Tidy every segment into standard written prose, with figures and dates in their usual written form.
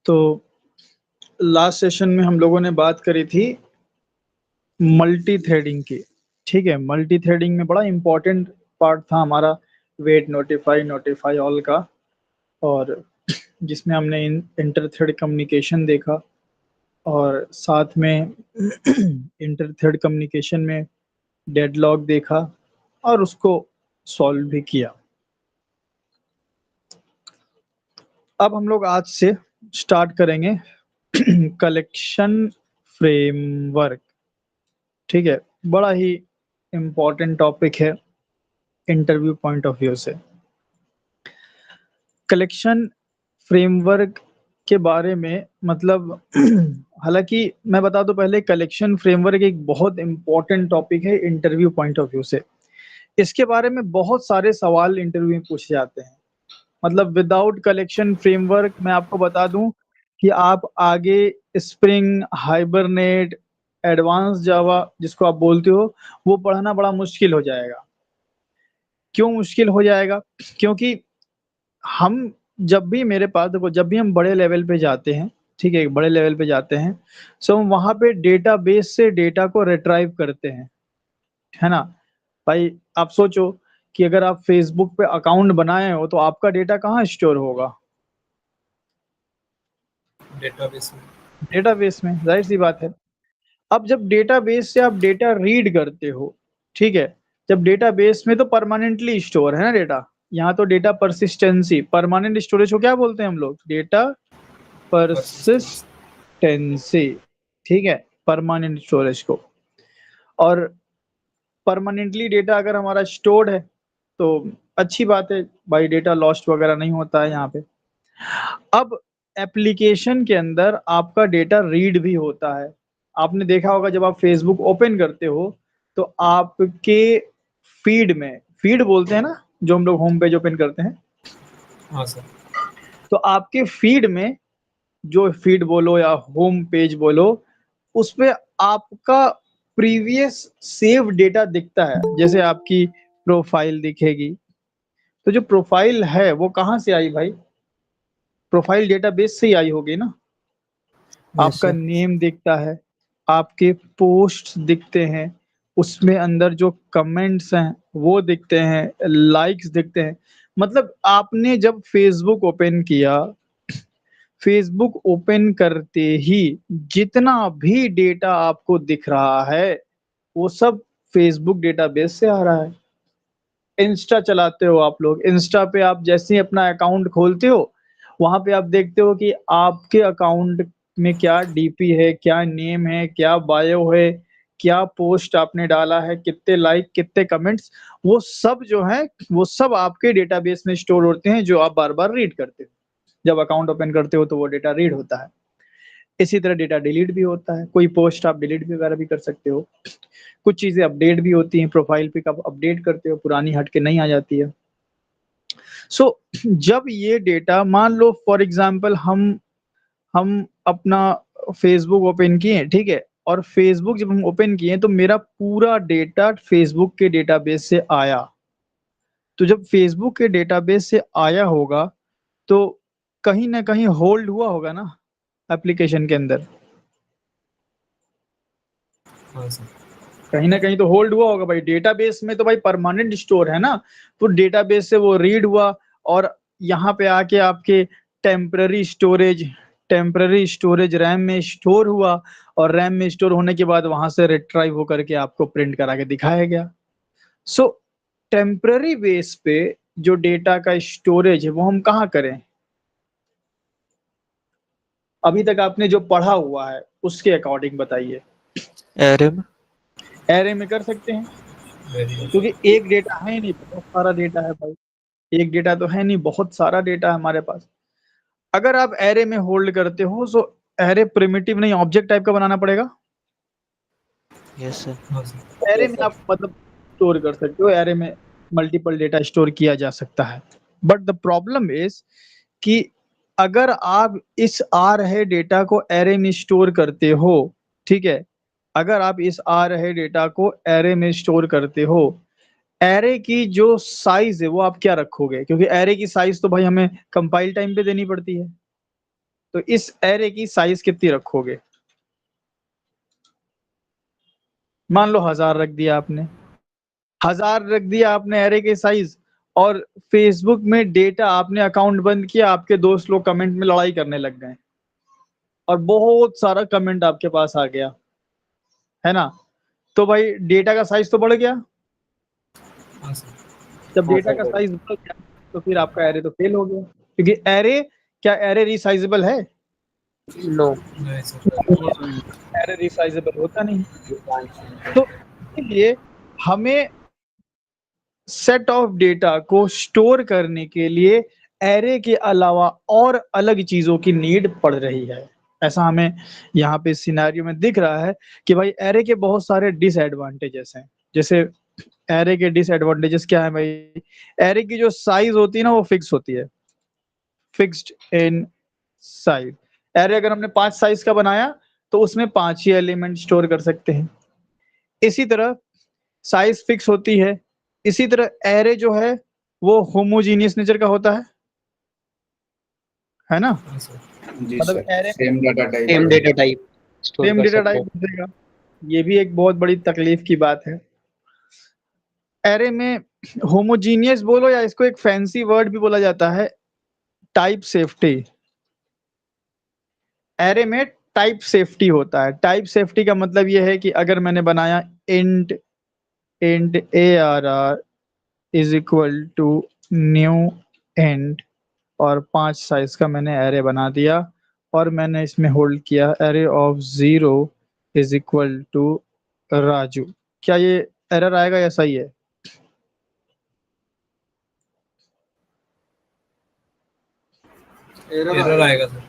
तो last session में हम लोगों ने बात करी थी मल्टी थ्रेडिंग की। ठीक है, मल्टी थ्रेडिंग में बड़ा इंपॉर्टेंट पार्ट था हमारा वेट नोटिफाई नोटिफाई ऑल का, और जिसमें हमने इंटर थ्रेड कम्युनिकेशन देखा, और साथ में इंटर थ्रेड कम्युनिकेशन में डेडलॉक देखा और उसको सॉल्व भी किया। अब हम लोग आज से स्टार्ट करेंगे कलेक्शन फ्रेमवर्क। ठीक है, बड़ा ही इम्पोर्टेंट टॉपिक है इंटरव्यू पॉइंट ऑफ व्यू से। कलेक्शन फ्रेमवर्क के बारे में मतलब हालांकि मैं बता दूं पहले, कलेक्शन फ्रेमवर्क एक बहुत इम्पोर्टेंट टॉपिक है इंटरव्यू पॉइंट ऑफ व्यू से। इसके बारे में बहुत सारे सवाल इंटरव्यू में पूछे जाते हैं। मतलब विदाउट कलेक्शन फ्रेमवर्क मैं आपको बता दूं कि आप आगे स्प्रिंग, हाइबरनेट, एडवांस जावा जिसको आप बोलते हो, वो पढ़ना बड़ा मुश्किल हो जाएगा। क्यों मुश्किल हो जाएगा? क्योंकि हम जब भी मेरे पास देखो, जब भी हम बड़े लेवल पे जाते हैं, ठीक है, बड़े लेवल पे जाते हैं, सो हम वहां पे डेटाबेस से डेटा को रिट्राइव करते हैं, है ना भाई? आप सोचो कि अगर आप फेसबुक पे अकाउंट बनाए हो तो आपका डेटा कहाँ स्टोर होगा? डेटाबेस में। डेटाबेस में, जाहिर सी बात है। अब जब डेटाबेस से आप डेटा रीड करते हो, ठीक है, जब डेटाबेस में तो परमानेंटली स्टोर है ना डेटा, यहाँ तो डेटा परसिस्टेंसी, परमानेंट स्टोरेज को क्या बोलते हैं हम लोग? Data persistence. परसिस्टेंसी। ठीक है, परमानेंट स्टोरेज को। और परमानेंटली डेटा अगर हमारा स्टोर्ड है तो अच्छी बात है भाई, डेटा लॉस्ट वगैरह नहीं होता है यहाँ पे। अब एप्लीकेशन के अंदर आपका डेटा रीड भी होता है। आपने देखा होगा जब आप फेसबुक ओपन करते हो तो आपके फीड में, फीड बोलते हैं ना जो हम लोग होम पेज ओपन करते हैं, हाँ सर। तो आपके फीड में, जो फीड बोलो या होम पेज बोलो, उसपे आपका प्रीवियस सेव डेटा दिखता है। जैसे आपकी प्रोफाइल दिखेगी, तो जो प्रोफाइल है वो कहाँ से आई भाई? प्रोफाइल डेटाबेस से ही आई होगी ना। यस आपका सर। नेम दिखता है, आपके पोस्ट दिखते हैं, उसमें अंदर जो कमेंट्स हैं वो दिखते हैं, लाइक्स दिखते हैं। मतलब आपने जब फेसबुक ओपन किया, फेसबुक ओपन करते ही जितना भी डेटा आपको दिख रहा है वो सब फेसबुक डेटाबेस से आ रहा है। इंस्टा चलाते हो आप लोग, इंस्टा पे आप जैसे ही अपना अकाउंट खोलते हो, वहां पे आप देखते हो कि आपके अकाउंट में क्या डीपी है, क्या नेम है, क्या बायो है, क्या पोस्ट आपने डाला है, कितने लाइक, कितने कमेंट्स, वो सब जो है वो सब आपके डेटाबेस में स्टोर होते हैं, जो आप बार बार रीड करते हो। जब अकाउंट ओपन करते हो तो वो डेटा रीड होता है। इसी तरह डेटा डिलीट भी होता है, कोई पोस्ट आप डिलीट भी वगैरह भी कर सकते हो। कुछ चीजें अपडेट भी होती हैं, प्रोफाइल पिक आप अपडेट करते हो, पुरानी हट के नहीं आ जाती है। सो जब ये डेटा, मान लो फॉर एग्जांपल हम अपना फेसबुक ओपन किए, ठीक है, और फेसबुक जब हम ओपन किए तो मेरा पूरा डेटा फेसबुक के डेटाबेस से आया। तो जब फेसबुक के डेटाबेस से आया होगा तो कहीं ना कहीं होल्ड हुआ होगा ना एप्लीकेशन के अंदर, हाँ सर। कहीं ना कहीं तो होल्ड हुआ होगा भाई। डेटाबेस में तो भाई परमानेंट स्टोर है ना, तो डेटाबेस से वो रीड हुआ और यहाँ पे आके आपके temporary storage, temporary storage RAM में स्टोर हुआ, और रैम में स्टोर होने के बाद वहां से रिट्राइव होकर के आपको प्रिंट करा के दिखाया गया। सो टेम्पररी बेस पे जो डेटा का स्टोरेज है वो हम कहाँ करें? अभी तक आपने जो पढ़ा हुआ है उसके अकॉर्डिंग बताइए। एरे में। एरे में कर सकते हैं, वेरी गुड। क्योंकि एक डेटा है नहीं, बहुत सारा डेटा है भाई। एक डेटा तो है नहीं, बहुत सारा डेटा है हमारे पास। अगर आप एरे में होल्ड करते हो तो एरे प्रिमिटिव नहीं, ऑब्जेक्ट टाइप का बनाना पड़ेगा। Yes sir. हाँ सर। एरे में आप मतलब स्टोर कर सकते हो, एरे में मल्टीपल डेटा स्टोर किया जा सकता है। बट द प्रॉब्लम इज कि अगर आप इस आ रहे डेटा को एरे में स्टोर करते हो, ठीक है, अगर आप इस आ रहे डेटा को एरे में स्टोर करते हो, एरे की जो साइज है वो आप क्या रखोगे? क्योंकि एरे की साइज तो भाई हमें कंपाइल टाइम पे देनी पड़ती है। तो इस एरे की साइज कितनी रखोगे? मान लो 1000 रख दिया आपने, 1000 रख दिया आपने एरे के साइज, और फेसबुक में डेटा आपने अकाउंट बंद किया, आपके दोस्त लोग कमेंट में लड़ाई करने लग गए और बहुत सारा कमेंट आपके पास आ गया, है ना? तो भाई डेटा का साइज तो बढ़ गया। हाँ सर। जब डेटा का साइज बढ़ गया तो फिर आपका एरे तो फेल हो गया, क्योंकि एरे, क्या एरे रिसाइजेबल है? No. नहीं सर। एरे रिसाइजेबल होता नहीं। तो इसलिए हमें सेट ऑफ डेटा को स्टोर करने के लिए एरे के अलावा और अलग चीजों की नीड पड़ रही है। ऐसा हमें यहाँ पे सिनेरियो में दिख रहा है कि भाई एरे के बहुत सारे डिसएडवांटेजेस हैं। जैसे एरे के डिसएडवांटेजेस क्या है भाई? एरे की जो साइज होती है ना, वो फिक्स होती है, फिक्स्ड इन साइज। एरे अगर हमने 5 साइज का बनाया तो उसमें 5 ही एलिमेंट स्टोर कर सकते हैं। इसी तरह साइज फिक्स होती है। इसी तरह एरे जो है वो होमोजीनियस नेचर का होता है ना? हाँ सर। जी मतलब sir, array same data type Same data type store same कर डेटा सकते टाइप हैं। मिलेगा। ये भी एक बहुत बड़ी तकलीफ की बात है। एरे में होमोजीनियस बोलो या इसको एक फैंसी वर्ड भी बोला जाता है, टाइप सेफ्टी। एरे में टाइप सेफ्टी होता है। टाइप सेफ्टी का मतलब ये है कि अगर मैंने बनाया int int ARR is equal to new int, और 5 साइज का मैंने एरे बना दिया, और मैंने इसमें होल्ड किया array of 0 is equal to Raju, क्या ये एरर आएगा या सही है? एरर आएगा सर।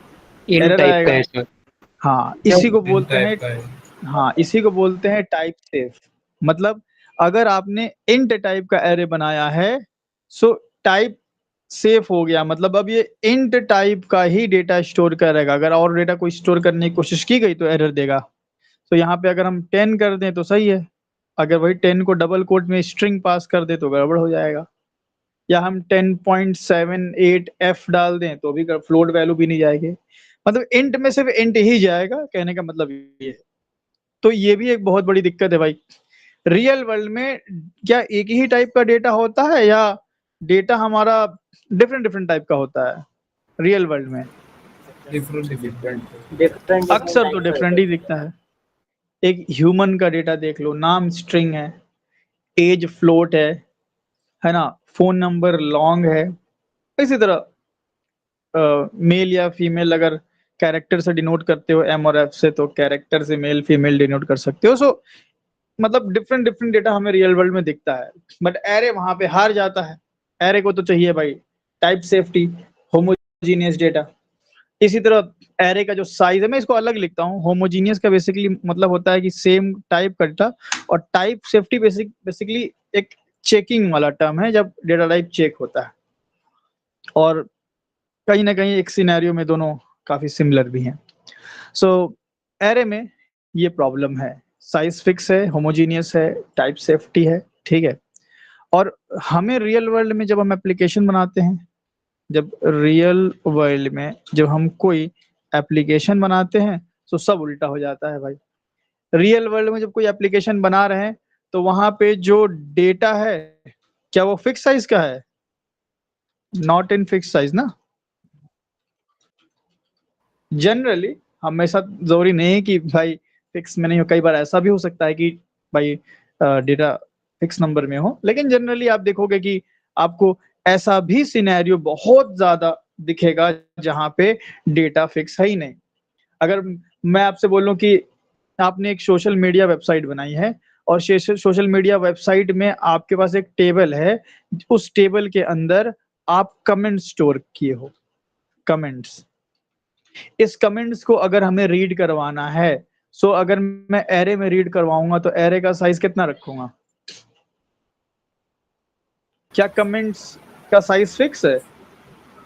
इन एरर टाइप का आएगा। है सर। हाँ, इसी को इन बोलते हैं, टाइप का है। हाँ इसी को बोलते हैं टाइप सेफ। मतलब अगर आपने इंट टाइप का एरे बनाया है, सो टाइप सेफ हो गया, मतलब अब ये इंट टाइप का ही डेटा स्टोर करेगा। अगर और डेटा को स्टोर करने की कोशिश की गई तो एरर देगा। तो यहाँ पे अगर हम 10 कर दें तो सही है, अगर वही 10 को डबल कोट में स्ट्रिंग पास कर दे तो गड़बड़ हो जाएगा। या हम 10.78F डाल दें तो भी फ्लोट वैल्यू भी नहीं जाएगी। मतलब इंट में सिर्फ इंट ही जाएगा, कहने का मतलब ये है। तो ये भी एक बहुत बड़ी दिक्कत है भाई। रियल वर्ल्ड में क्या एक ही टाइप का डेटा होता है, या डेटा हमारा डिफरेंट डिफरेंट टाइप का होता है रियल वर्ल्ड में? डिफरेंट। अक्सर तो डिफरेंट ही दिखता है। एक ह्यूमन का डेटा देख लो, नाम स्ट्रिंग है, एज फ्लोट है ना, फोन नंबर लॉन्ग है। इसी तरह मेल या फीमेल अगर कैरेक्टर से डिनोट करते हो M और F से, तो कैरेक्टर से मेल फीमेल डिनोट कर सकते हो। सो मतलब डिफरेंट डिफरेंट डेटा हमें रियल वर्ल्ड में दिखता है, बट एरे वहां पे हार जाता है। एरे को तो चाहिए भाई टाइप सेफ्टी, होमोजीनियस डेटा। इसी तरह एरे का जो साइज है, मैं इसको अलग लिखता हूँ। होमोजीनियस का बेसिकली मतलब होता है कि सेम टाइप का डेटा, और टाइप सेफ्टी बेसिकली एक चेकिंग वाला टर्म है, जब डेटा टाइप चेक होता है। और कहीं ना कहीं एक सिनेरियो में दोनों काफी सिमिलर भी हैं। सो एरे में ये प्रॉब्लम है, साइज फिक्स है, होमोजीनियस है, टाइप सेफ्टी है, ठीक है। और हमें रियल वर्ल्ड में जब हम एप्लीकेशन बनाते हैं, जब रियल वर्ल्ड में जब हम कोई एप्लीकेशन बनाते हैं तो सब उल्टा हो जाता है भाई। रियल वर्ल्ड में जब कोई एप्लीकेशन बना रहे हैं तो वहां पे जो डेटा है, क्या वो फिक्स साइज का है? नॉट इन फिक्स साइज ना। जनरली हमेशा जरूरी नहीं है कि भाई फिक्स में नहीं हो, कई बार ऐसा भी हो सकता है कि भाई डेटा फिक्स नंबर में हो, लेकिन जनरली आप देखोगे कि आपको ऐसा भी सिनेरियो बहुत ज्यादा दिखेगा जहां पे डेटा फिक्स है ही नहीं। अगर मैं आपसे बोलूं कि आपने एक सोशल मीडिया वेबसाइट बनाई है, और सोशल मीडिया वेबसाइट में आपके पास एक टेबल है, उस टेबल के अंदर आप कमेंट स्टोर किए हो, कमेंट्स। इस कमेंट्स को अगर हमें रीड करवाना है, सो अगर मैं एरे में रीड करवाऊंगा तो एरे का साइज कितना रखूंगा? क्या कमेंट्स का साइज फिक्स है?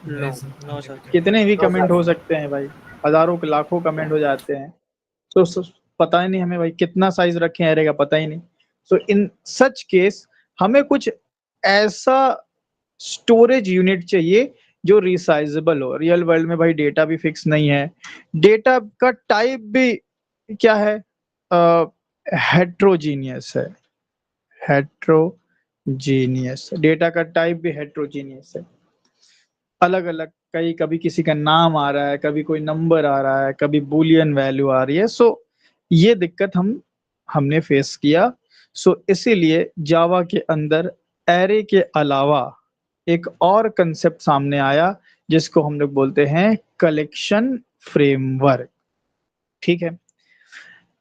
No, no sir. कितने भी कमेंट हो सकते हैं भाई, हजारों के लाखों कमेंट हो जाते हैं। तो पता ही नहीं हमें भाई कितना साइज रखें एरे का, पता ही नहीं। सो इन सच केस हमें कुछ ऐसा स्टोरेज यूनिट चाहिए जो रिसाइजेबल हो। रियल वर्ल्ड में भाई डेटा भी फिक्स नहीं है, डेटा का टाइप भी क्या है, हेट्रोजीनियस है। हेट्रोजीनियस डेटा का टाइप भी हेट्रोजीनियस है, अलग अलग, कहीं कभी किसी का नाम आ रहा है, कभी कोई नंबर आ रहा है, कभी बुलियन वैल्यू आ रही है। सो ये दिक्कत हमने फेस किया। सो इसीलिए जावा के अंदर एरे के अलावा एक और कंसेप्ट सामने आया जिसको हम लोग बोलते हैं कलेक्शन फ्रेमवर्क। ठीक है,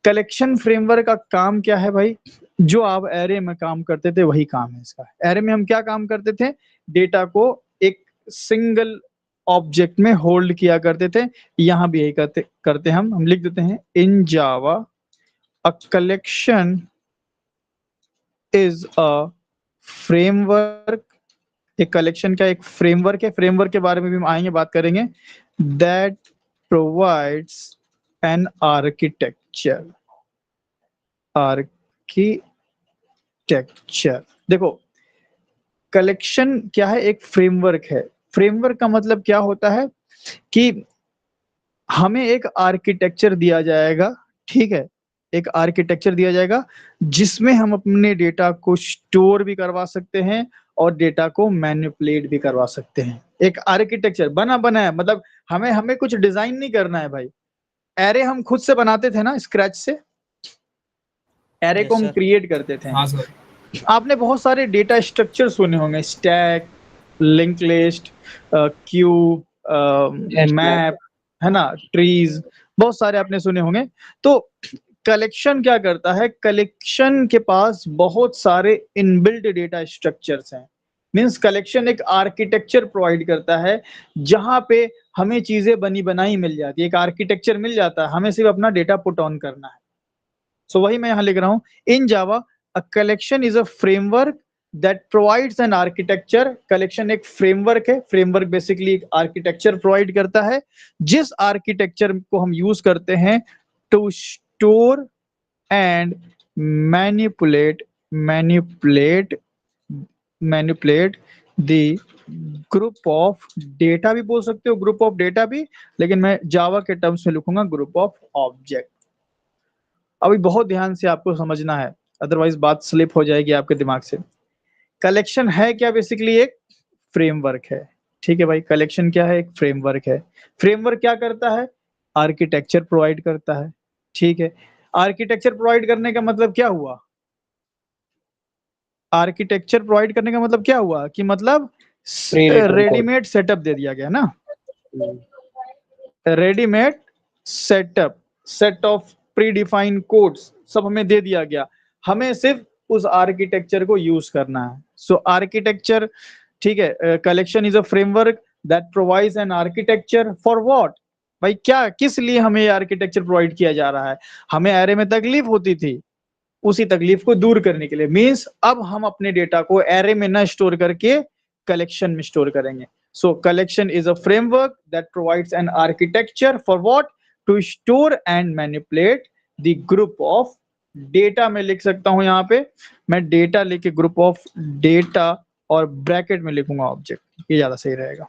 कलेक्शन फ्रेमवर्क का काम क्या है भाई? जो आप एरे में काम करते थे वही काम है इसका। एरे में हम क्या काम करते थे? डेटा को एक सिंगल ऑब्जेक्ट में होल्ड किया करते थे। यहां भी यही करते करते हम लिख देते हैं in Java a collection is a framework. एक कलेक्शन का एक फ्रेमवर्क है, फ्रेमवर्क के बारे में भी हम आएंगे बात करेंगे। That provides an architecture. Architecture देखो, कलेक्शन क्या है? एक फ्रेमवर्क है। फ्रेमवर्क का मतलब क्या होता है कि हमें एक आर्किटेक्चर दिया जाएगा, ठीक है, एक आर्किटेक्चर दिया जाएगा जिसमें हम अपने डेटा को स्टोर भी करवा सकते हैं और डेटा को मैनिपुलेट भी करवा सकते हैं। एक आर्किटेक्चर बना है, मतलब हमें हमें कुछ डिजाइन नहीं करना है भाई। एरे हम खुद से बनाते थे ना, स्क्रैच से एरे को यस हम सर। क्रिएट करते थे। हाँ सर। आपने बहुत सारे डेटा स्ट्रक्चर सुने होंगे, stack, link list, cube, yes sir. Map, है ना, ट्रीज, बहुत सारे आपने सुने होंगे। तो कलेक्शन क्या करता है? कलेक्शन के पास बहुत सारे इनबिल्ट डेटा स्ट्रक्चर्स हैं। मींस कलेक्शन एक आर्किटेक्चर प्रोवाइड करता है जहां पे हमें चीजें बनी बनाई मिल जाती है, एक आर्किटेक्चर मिल जाता है, हमें सिर्फ अपना डेटा पुट ऑन करना है। सो वही मैं यहां लिख रहा हूं, in Java a collection is a framework that provides an architecture. Collection एक फ्रेमवर्क है, फ्रेमवर्क बेसिकली एक आर्किटेक्चर प्रोवाइड करता है जिस आर्किटेक्चर को हम यूज करते हैं to store and manipulate manipulate manipulate the group of data भी बोल सकते हो, ग्रुप ऑफ डेटा भी, लेकिन मैं जावा के टर्म्स में लिखूंगा ग्रुप ऑफ ऑब्जेक्ट। अभी बहुत ध्यान से आपको समझना है, अदरवाइज बात स्लिप हो जाएगी आपके दिमाग से। कलेक्शन है क्या? बेसिकली एक फ्रेमवर्क है। ठीक है भाई, कलेक्शन क्या है? एक फ्रेमवर्क है। फ्रेमवर्क क्या करता है? आर्किटेक्चर प्रोवाइड करता है। ठीक है, आर्किटेक्चर प्रोवाइड करने का मतलब क्या हुआ? आर्किटेक्चर प्रोवाइड करने का मतलब क्या हुआ कि मतलब prewritten code. Readymade setup दे दिया गया ना, readymade setup, set of predefined codes सब हमें दे दिया गया, हमें सिर्फ उस आर्किटेक्चर को यूज करना है। सो आर्किटेक्चर, ठीक है, collection is a framework that provides an architecture for what? भाई क्या, किस लिए हमें ये आर्किटेक्चर प्रोवाइड किया जा रहा है? हमें एरे में तकलीफ होती थी, उसी तकलीफ को दूर करने के लिए। मींस अब हम अपने डेटा को एरे में न स्टोर करके कलेक्शन में स्टोर करेंगे। So collection is a framework that provides an architecture for what? To store and manipulate the group of data. में लिख सकता हूं यहां पे, मैं डेटा लेके ग्रुप ऑफ डेटा और ब्रैकेट में लिखूंगा ऑब्जेक्ट, ये ज्यादा सही रहेगा।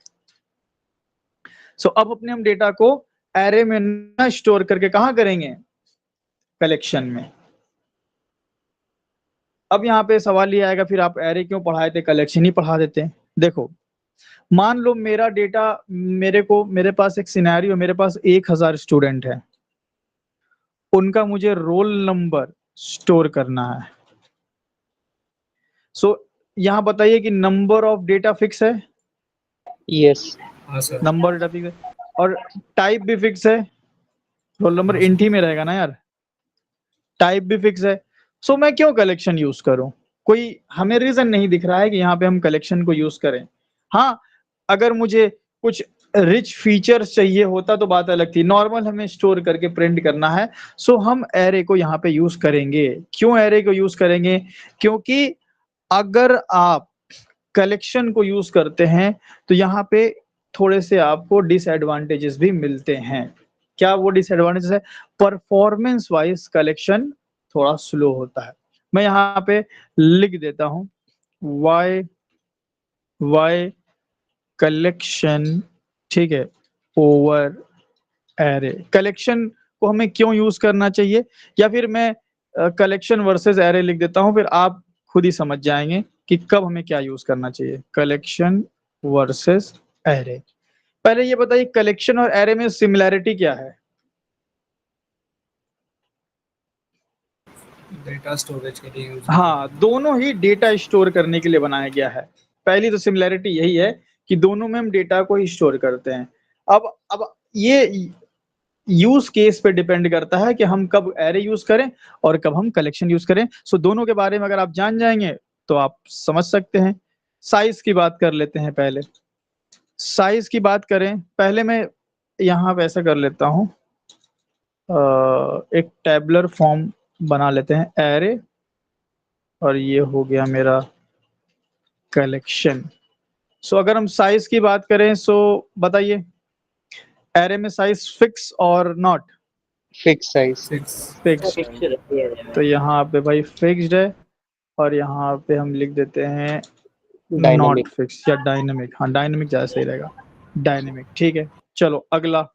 सो अब अपने हम डेटा को एरे में न स्टोर करके कहां करेंगे? कलेक्शन में। अब यहाँ पे सवाल ये आएगा, फिर आप एरे क्यों पढ़ाए थे, कलेक्शन ही पढ़ा देते हैं। देखो, मान लो मेरा डेटा, मेरे पास एक सिनेरियो, मेरे पास 1000 स्टूडेंट है, उनका मुझे रोल नंबर स्टोर करना है। सो यहाँ बताइए कि नंबर ऑफ डेटा फिक्स है, यस। हाँ सर। नंबर डेटा फिक्स है, और टाइप भी फिक्स है। रोल नंबर हाँ इंट सर। ही में रहेगा ना यार, टाइप भी फिक्स है। सो मैं क्यों कलेक्शन यूज करूं? कोई हमें रीजन नहीं दिख रहा है कि यहाँ पे हम कलेक्शन को यूज करें। हाँ, अगर मुझे कुछ रिच फीचर्स चाहिए होता तो बात अलग थी, नॉर्मल हमें स्टोर करके प्रिंट करना है, सो हम एरे को यहाँ पे यूज करेंगे। क्यों एरे को यूज करेंगे? क्योंकि अगर आप कलेक्शन को यूज करते हैं तो यहाँ पे थोड़े से आपको डिसएडवांटेजेस भी मिलते हैं। क्या वो डिसएडवांटेजेस है? परफॉर्मेंस वाइज कलेक्शन थोड़ा स्लो होता है। मैं यहाँ पे लिख देता हूं, वाई वाई कलेक्शन, ठीक है, ओवर एरे। कलेक्शन को हमें क्यों यूज करना चाहिए, या फिर मैं कलेक्शन वर्सेस एरे लिख देता हूं, फिर आप खुद ही समझ जाएंगे कि कब हमें क्या यूज करना चाहिए। Collection versus array. पहले ये बताइए कलेक्शन और एरे में सिमिलैरिटी क्या है? डेटा स्टोरेज के लिए यूज। हाँ, दोनों ही डेटा स्टोर करने के लिए बनाया गया है। पहली तो सिमिलैरिटी यही है कि दोनों में हम डेटा को ही स्टोर करते हैं। अब ये यूज केस पे डिपेंड करता है कि हम कब एरे यूज करें और कब हम कलेक्शन यूज करें। सो दोनों के बारे में अगर आप जान जाएंगे तो आप समझ सकते हैं। साइज की बात कर लेते हैं। पहले साइज की बात करें, पहले मैं यहाँ पे ऐसा कर लेता हूँ, एक टेबलर फॉर्म बना लेते हैं एरे, और ये हो गया मेरा कलेक्शन। सो अगर हम साइज की बात करें, सो बताइए एरे में साइज फिक्स और नॉट फिक्स साइज। फिक्स्ड? तो यहाँ पे भाई फिक्स्ड है, और यहाँ पे हम लिख देते हैं नॉट डायनेमिक। फिक्स या डायनेमिक। हाँ, डायनेमिक ज्यादा सही रहेगा, डायनेमिक। ठीक है, चलो अगला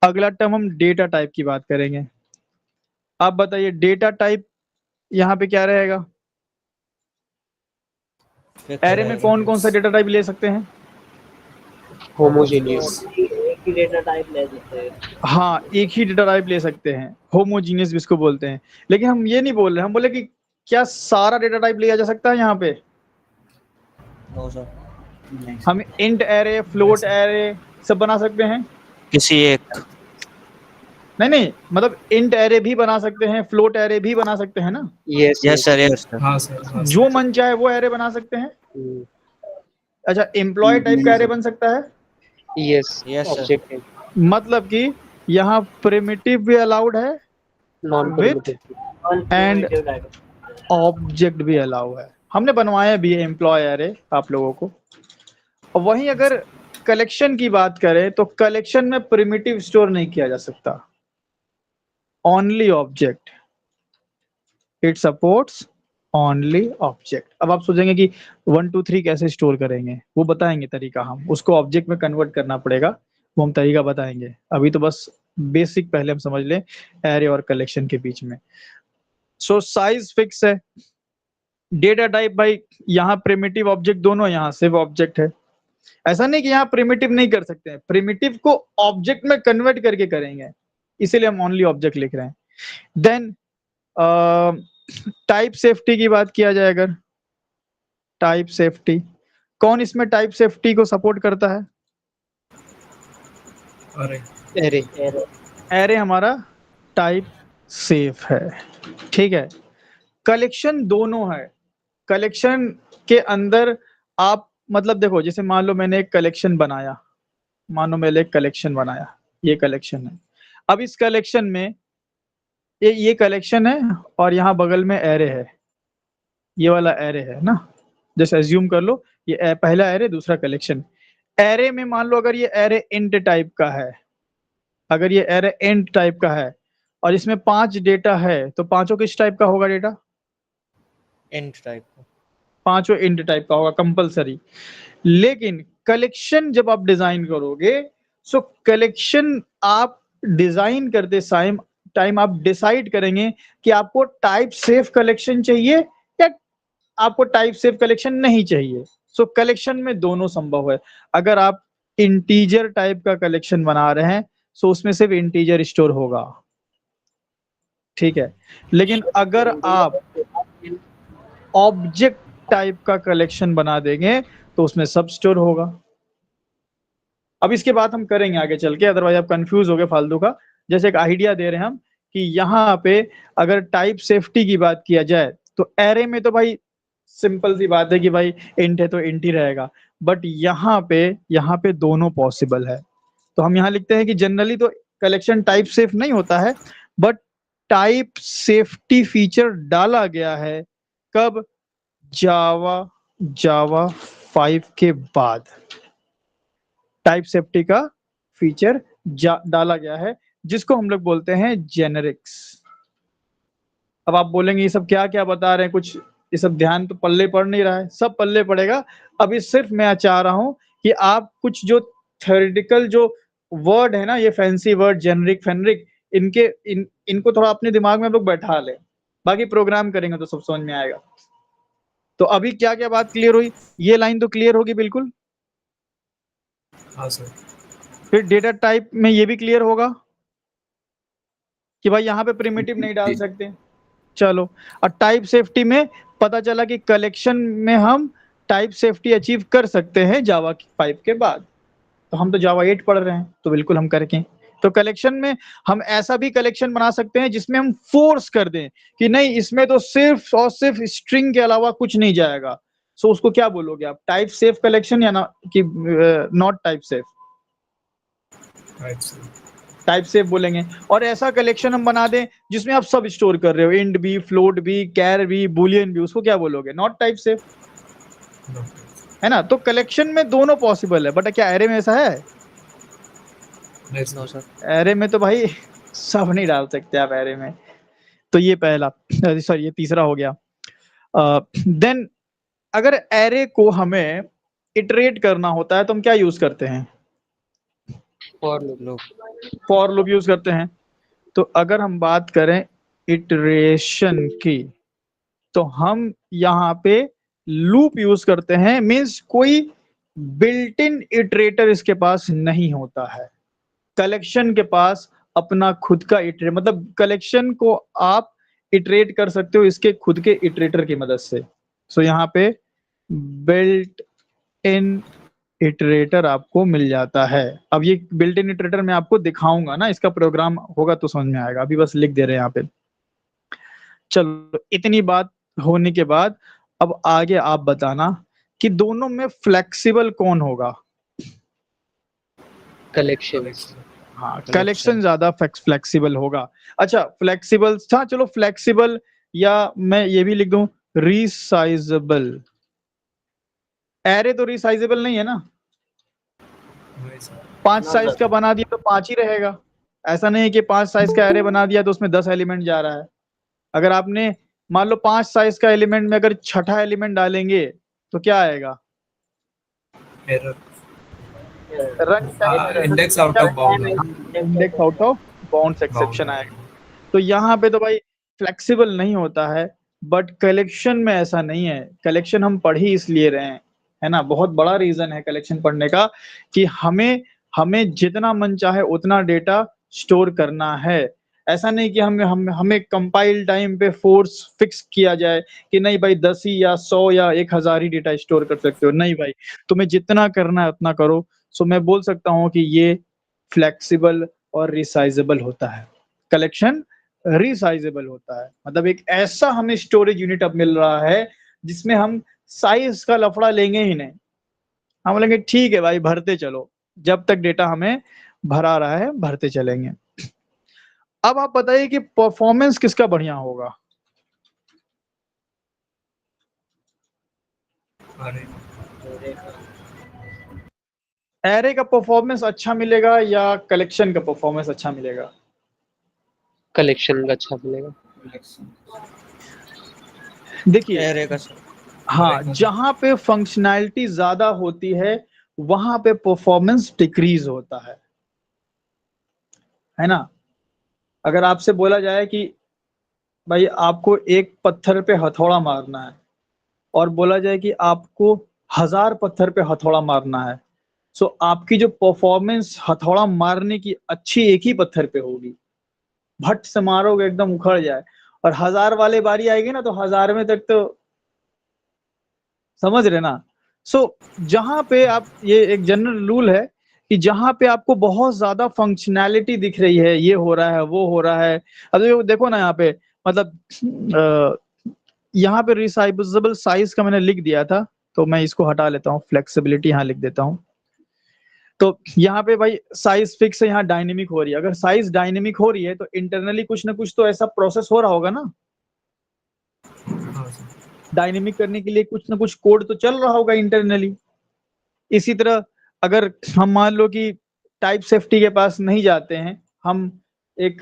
अगला टर्म हम डेटा टाइप की बात करेंगे। आप बताइए डेटा टाइप यहाँ पे क्या रहेगा? एरे में कौन कौन सा डेटा टाइप ले सकते हैं? होमोजेनियस। एक ही डेटा टाइप ले सकते हैं। हाँ, एक ही डेटा टाइप ले सकते हैं, होमोजीनियस जिसको बोलते हैं। लेकिन हम ये नहीं बोल रहे, हम बोले कि क्या सारा डेटा टाइप लिया जा सकता है यहाँ पे? हम इंट एरे, फ्लोट एरे सब बना सकते हैं। किसी एक। नहीं, मतलब इंट एरे भी बना सकते हैं, फ्लोट एरे भी बना सकते हैं ना। Yes yes sir, yes sir. हाँ सर। जो मन चाहे वो एरे बना सकते हैं। अच्छा, एम्प्लॉय टाइप का एरे बन सकता है। Yes Yes, sir. ऑब्जेक्ट है। मतलब कि यहाँ प्रिमिटिव भी अलाउड है non with primitive. And object भी अलाउ है। हमने बनवाया भी है एम्प्लॉय एरे आप लोगों को। और वहीं अगर कलेक्शन की बात करें तो कलेक्शन में प्रिमिटिव स्टोर नहीं किया जा सकता, only object. It supports only object. अब आप सोचेंगे कि 1 2 3 कैसे स्टोर करेंगे, वो बताएंगे तरीका। हम उसको ऑब्जेक्ट में कन्वर्ट करना पड़ेगा, वो हम तरीका बताएंगे। अभी तो बस बेसिक पहले हम समझ लें एरे और कलेक्शन के बीच में। सो साइज फिक्स है। डेटा टाइप भाई यहाँ प्रिमिटिव ऑब्जेक्ट दोनों, यहाँ सिर्फ ऑब्जेक्ट है। ऐसा नहीं कि यहाँ प्रिमिटिव नहीं कर सकते हैं, प्रिमिटिव को ऑब्जेक्ट में कन्वर्ट करके करेंगे, इसीलिए हम ओनली ऑब्जेक्ट लिख रहे हैं। देन टाइप सेफ्टी की बात किया जाए, अगर टाइप सेफ्टी, कौन इसमें टाइप सेफ्टी को सपोर्ट करता है? अरे एरे। एरे हमारा टाइप सेफ है। ठीक है, कलेक्शन दोनों है। कलेक्शन के अंदर आप मतलब देखो, जैसे मान लो मैंने एक कलेक्शन बनाया, मानो मैंने एक कलेक्शन बनाया, ये कलेक्शन है। अब इस कलेक्शन में ये कलेक्शन है, और यहाँ बगल में एरे है, ये वाला एरे है ना। जैसे एज्यूम कर लो ये पहला एरे, दूसरा कलेक्शन। एरे में मान लो अगर ये एरे इंट टाइप का है, अगर ये एरे इंट टाइप का है और इसमें 5 डेटा है, तो पांचों किस टाइप का होगा डेटा? इंट टाइप का। पांचों इंट टाइप का होगा कंपलसरी। लेकिन कलेक्शन जब आप डिजाइन करोगे, सो कलेक्शन आप डिजाइन करते टाइम आप डिसाइड करेंगे कि आपको टाइप सेफ कलेक्शन चाहिए या आपको टाइप सेफ कलेक्शन नहीं चाहिए। सो कलेक्शन में दोनों संभव है। अगर आप इंटीजर टाइप का कलेक्शन बना रहे हैं, सो उसमें सिर्फ इंटीजर स्टोर होगा, ठीक है। लेकिन अगर आप ऑब्जेक्ट टाइप का कलेक्शन बना देंगे तो उसमें सब स्टोर होगा। अब इसके बाद हम करेंगे आगे चल के, अदरवाइज आप कंफ्यूज हो गए फालतू का। जैसे एक आइडिया दे रहे हैं हम कि यहाँ पे अगर टाइप सेफ्टी की बात किया जाए तो एरे में तो भाई सिंपल सी बात है कि भाई इंट है तो इंट ही रहेगा। बट यहाँ पे दोनों पॉसिबल है। तो हम यहाँ लिखते हैं कि जनरली तो कलेक्शन टाइप सेफ नहीं होता है, बट टाइप सेफ्टी फीचर डाला गया है कब? जावा 5 के बाद टाइप सेफ्टी का फीचर डाला गया है, जिसको हम लोग बोलते हैं जेनेरिक्स। अब आप बोलेंगे ये सब क्या क्या बता रहे हैं, कुछ ये सब ध्यान तो पल्ले पड़ नहीं रहा है। सब पल्ले पड़ेगा। अभी सिर्फ मैं चाह रहा हूं कि आप कुछ जो थ्योरेटिकल जो वर्ड है ना, ये फैंसी वर्ड जेनरिक फेनरिक, इनको थोड़ा अपने दिमाग में हम लोग बैठा लें, बाकी प्रोग्राम करेंगे तो सब समझ में आएगा। तो अभी क्या क्या बात क्लियर हुई? ये लाइन तो क्लियर होगी बिल्कुल। हाँ सर। फिर डेटा टाइप में ये भी क्लियर होगा कि भाई यहाँ पे प्रिमिटिव नहीं डाल सकते। चलो, और टाइप सेफ्टी में पता चला कि कलेक्शन में हम टाइप सेफ्टी अचीव कर सकते हैं जावा 5 के बाद। तो हम तो जावा 8 पढ़ रहे हैं, तो बिल्कुल हम करके। तो कलेक्शन में हम ऐसा भी कलेक्शन बना सकते हैं जिसमें हम फोर्स कर दें कि नहीं, इसमें तो सिर्फ और सिर्फ स्ट्रिंग के अलावा कुछ नहीं जाएगा। सो उसको क्या बोलोगे आप, टाइप सेफ कलेक्शन या ना कि not type safe? Right sir. Type safe बोलेंगे। और ऐसा कलेक्शन हम बना दें जिसमें आप सब स्टोर कर रहे हो, इंट भी, फ्लोट भी, कैर भी, बुलियन भी, उसको क्या बोलोगे? नॉट टाइप सेफ, है ना? तो कलेक्शन में दोनों पॉसिबल है, बट क्या एरे में ऐसा है? No sir. एरे में तो भाई सब नहीं डाल सकते आप एरे में। तो ये पहला, सॉरी ये तीसरा हो गया। देन अगर एरे को हमें इटरेट करना होता है तो हम क्या यूज करते हैं? For loop. Loop. For loop use करते हैं। तो अगर हम बात करें इटरेशन की, तो हम यहाँ पे लूप यूज करते हैं। मींस कोई बिल्ट इन इटरेटर इसके पास नहीं होता है। कलेक्शन के पास अपना खुद का इटरेट, मतलब कलेक्शन को आप इटरेट कर सकते हो इसके खुद के इटरेटर की मदद से। सो यहाँ पे बिल्ट इन इटरेटर आपको मिल जाता है। अब ये बिल्ट इन इटरेटर मैं आपको दिखाऊंगा ना, इसका प्रोग्राम होगा तो समझ में आएगा, अभी बस लिख दे रहे हैं यहाँ पे। चलो, इतनी बात होने के बाद अब आगे आप बताना कि दोनों में फ्लेक्सिबल कौन होगा? कलेक्शन। हाँ, कलेक्शन ज्यादा फ्लेक्सिबल होगा। अच्छा, फ्लेक्सिबल था, चलो फ्लेक्सिबल, या मैं ये भी लिख दूं रिसाइजेबल। एरे तो रिसाइजेबल नहीं है ना, 5 साइज का बना दिया तो 5 ही रहेगा। ऐसा नहीं कि 5 साइज का एरे बना दिया तो उसमें 10 एलिमेंट जा रहा है। अगर आपने मान लो 5 साइज का एलिमेंट में अगर छठा एलिमेंट डालेंगे तो क्या आएगा? Error. Run time index out of bound. Index out of bounds exception आएगा। तो यहाँ पे तो भाई फ्लेक्सिबल नहीं होता है, बट कलेक्शन में ऐसा नहीं है। कलेक्शन हम पढ़ ही इसलिए रहे हैं, है ना? बहुत बड़ा रीजन है कलेक्शन पढ़ने का कि हमें हमें जितना मन चाहे उतना डेटा स्टोर करना है। ऐसा नहीं कि हमें कंपाइल टाइम पे फोर्स फिक्स किया जाए कि नहीं भाई 10 ही या 100 या 1000 ही डेटा स्टोर कर सकते हो। नहीं भाई, तुम्हें जितना करना है उतना करो। सो मैं बोल सकता हूँ कि ये फ्लेक्सिबल और रिसाइजेबल होता है। कलेक्शन रिसाइजेबल होता है, मतलब एक ऐसा हमें स्टोरेज यूनिट अब मिल रहा है जिसमें हम साइज का लफड़ा लेंगे ही नहीं। हम बोलेंगे ठीक है भाई, भरते चलो, जब तक डेटा हमें भरा रहा है भरते चलेंगे। अब आप बताइए कि परफॉर्मेंस किसका बढ़िया होगा? एरे का परफॉर्मेंस अच्छा मिलेगा या कलेक्शन का परफॉर्मेंस अच्छा मिलेगा? कलेक्शन का अच्छा मिलेगा। देखिए, एरे का सर। हाँ, जहां पे फंक्शनैलिटी ज्यादा होती है वहां पे परफॉर्मेंस डिक्रीज होता है ना? अगर आपसे बोला जाए कि भाई आपको एक पत्थर पे हथौड़ा मारना है और बोला जाए कि आपको 1000 पत्थर पे हथौड़ा मारना है, सो आपकी जो परफॉर्मेंस हथौड़ा मारने की अच्छी एक ही पत्थर पे होगी। भट से मारोगे एकदम उखड़ जाए, और 1000 वाले बारी आएगी ना तो 1000 में तक तो, समझ रहे ना? सो जहां पे आप, ये एक जनरल रूल है कि जहां पे आपको बहुत ज्यादा फंक्शनैलिटी दिख रही है, ये हो रहा है वो हो रहा है। अब देखो ना यहाँ पे, मतलब यहाँ पे रिसाइजेबल साइज का मैंने लिख दिया था, तो मैं इसको हटा लेता हूँ, फ्लेक्सिबिलिटी यहाँ लिख देता हूँ। तो यहाँ पे भाई साइज फिक्स है, यहाँ डायनेमिक हो रही है। अगर साइज डायनेमिक हो रही है तो इंटरनली कुछ ना कुछ तो ऐसा प्रोसेस हो रहा होगा ना, डायनेमिक करने के लिए कुछ ना कुछ कोड तो चल रहा होगा इंटरनली। इसी तरह अगर हम मान लो कि टाइप सेफ्टी के पास नहीं जाते हैं, हम एक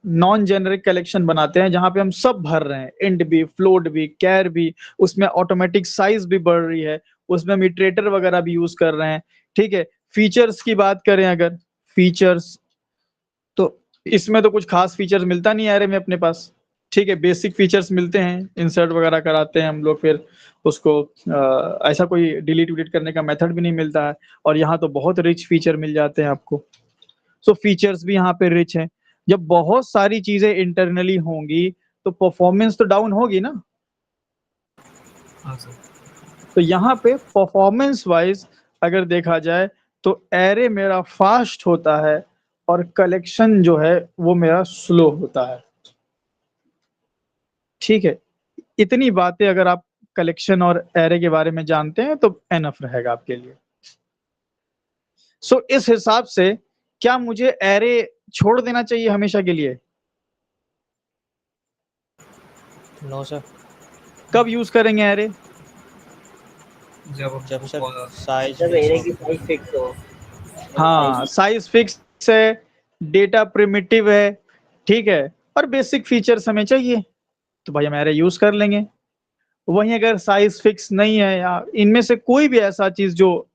नॉन जेनरिक कलेक्शन बनाते हैं जहां पे हम सब भर रहे हैं, इंट भी, फ्लोट भी, कैर भी, उसमें ऑटोमेटिक साइज भी बढ़ रही है, उसमें हम इटरेटर वगैरह भी यूज कर रहे हैं, ठीक है। फीचर्स की बात करें अगर, फीचर्स तो इसमें तो कुछ खास फीचर्स मिलता नहीं है एरे में अपने पास, ठीक है। बेसिक फीचर्स मिलते हैं, इंसर्ट वगैरह कराते हैं हम लोग, फिर उसको ऐसा कोई डिलीट विलीट करने का मेथड भी नहीं मिलता है। और यहाँ तो बहुत रिच फीचर मिल जाते हैं आपको। सो फीचर्स भी यहाँ पे रिच हैं। जब बहुत सारी चीजें इंटरनली होंगी तो परफॉर्मेंस तो डाउन होगी ना। हाँ सर। तो यहाँ पे परफॉर्मेंस वाइज अगर देखा जाए तो एरे मेरा फास्ट होता है और कलेक्शन जो है वो मेरा स्लो होता है, ठीक है। इतनी बातें अगर आप कलेक्शन और एरे के बारे में जानते हैं तो एनफ रहेगा आपके लिए। सो इस हिसाब से क्या मुझे एरे छोड़ देना चाहिए हमेशा के लिए? No sir. कब यूज करेंगे एरे? जब जब सर हमको साइज जब एरे की साइज फिक्स हो। हाँ, साइज फिक्स है, डेटा प्रिमिटिव है, ठीक है, और बेसिक फीचर्स हमें चाहिए तो भाई हम एरे यूज कर लेंगे। वहीं अगर साइज फिक्स नहीं है या इनमें से कोई भी ऐसा चीज जो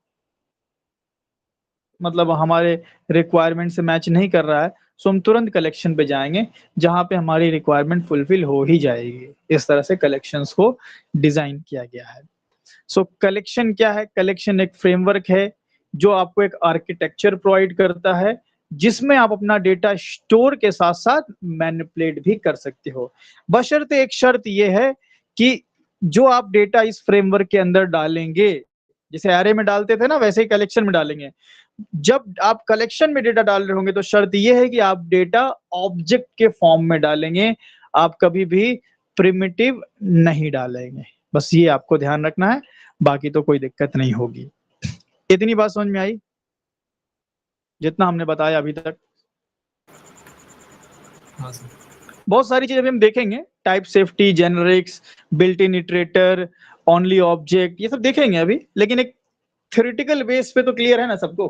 मतलब हमारे रिक्वायरमेंट से मैच नहीं कर रहा है, सो हम तुरंत कलेक्शन पे जाएंगे जहां पे हमारी रिक्वायरमेंट फुलफिल हो ही जाएगी। इस तरह से कलेक्शंस को डिजाइन किया गया है। सो कलेक्शन क्या है? कलेक्शन एक फ्रेमवर्क है जो आपको एक आर्किटेक्चर प्रोवाइड करता है जिसमें आप अपना डेटा स्टोर के साथ साथ मैनिपुलेट भी कर सकते हो। बशर्ते एक शर्त यह है कि जो आप डेटा इस फ्रेमवर्क के अंदर डालेंगे, जैसे एरे में डालते थे ना वैसे ही कलेक्शन में डालेंगे। जब आप कलेक्शन में डेटा डाल रहे होंगे तो शर्त यह है कि आप डेटा ऑब्जेक्ट के फॉर्म में डालेंगे, आप कभी भी प्रिमिटिव नहीं डालेंगे। बस ये आपको ध्यान रखना है, बाकी तो कोई दिक्कत नहीं होगी। इतनी बात समझ में आई जितना हमने बताया अभी तक? हाँ सर। बहुत सारी चीजें अभी हम देखेंगे, type safety, generics, built in iterator, only object, ये सब देखेंगे अभी, लेकिन एक थ्योरेटिकल बेस पे तो क्लियर है ना सबको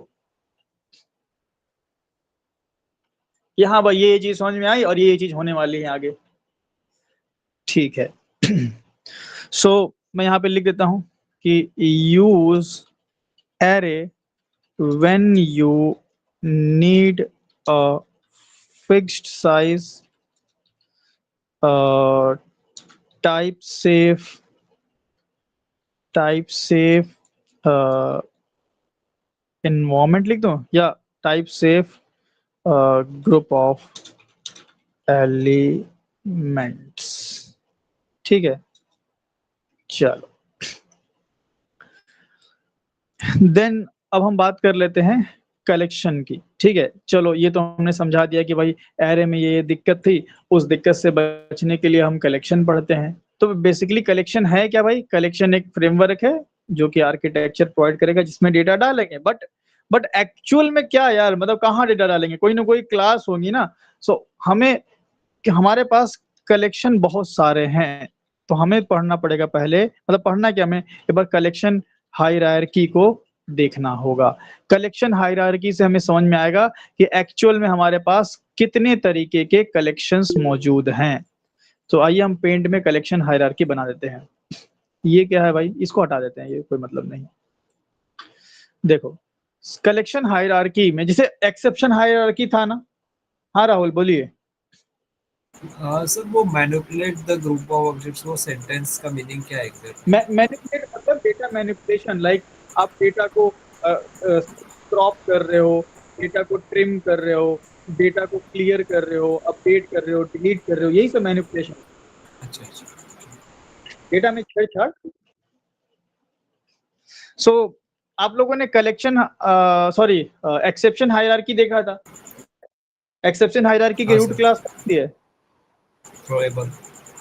कि हाँ भाई ये चीज समझ में आई और ये चीज होने वाली है आगे, ठीक है। सो मैं यहाँ पे लिख देता हूं कि use array when you need a fixed size, type safe environment लिख दो या type safe group of elements, ठीक है। चलो देन अब हम बात कर लेते हैं कलेक्शन की, ठीक है। चलो ये तो हमने समझा दिया कि भाई एरे में ये दिक्कत थी, उस दिक्कत से बचने के लिए हम कलेक्शन पढ़ते हैं। तो बेसिकली कलेक्शन है क्या भाई? कलेक्शन एक फ्रेमवर्क है जो कि आर्किटेक्चर प्रोवाइड करेगा जिसमें डेटा डालेंगे, बट एक्चुअल में क्या यार, मतलब कहाँ डेटा डालेंगे? कोई ना कोई क्लास होगी ना। सो हमें कि हमारे पास कलेक्शन बहुत सारे हैं तो हमें पढ़ना पड़ेगा पहले, मतलब पढ़ना क्या, हमें एक बार कलेक्शन हायरार्की को देखना होगा। कलेक्शन हायरार्की से हमें समझ में आएगा कि एक्चुअल में हमारे पास कितने तरीके के कलेक्शंस मौजूद हैं। तो आइए हम पेंट में कलेक्शन हायरार्की बना देते हैं। ये क्या है भाई? इसको हटा देते हैं, ये कोई मतलब नहीं। देखो कलेक्शन हायरार्की में जैसे एक्सेप्शन हायरार्की था ना। हाँ राहुल बोलिए। सर वो manipulate the group of objects, वो सेंटेंस का मीनिंग क्या है एग्जैक्ट? मैनिपुलेट मतलब डेटा मैनिपुलेशन, लाइक आप डेटा को क्रॉप कर रहे हो, डेटा को ट्रिम कर रहे हो, डेटा को क्लियर कर रहे हो, अपडेट कर रहे हो, डिलीट कर रहे हो, यही सब मैनिपुलेशन। अच्छा अच्छा। डेटा में छेड़छाड़। सो आप लोगों ने कलेक्शन सॉरी एक्सेप्शन हायरार्की देखा था। एक्सेप्शन हायरार्की की हाँ रूट सर। क्लास कौन सी है? थ्रोएबल।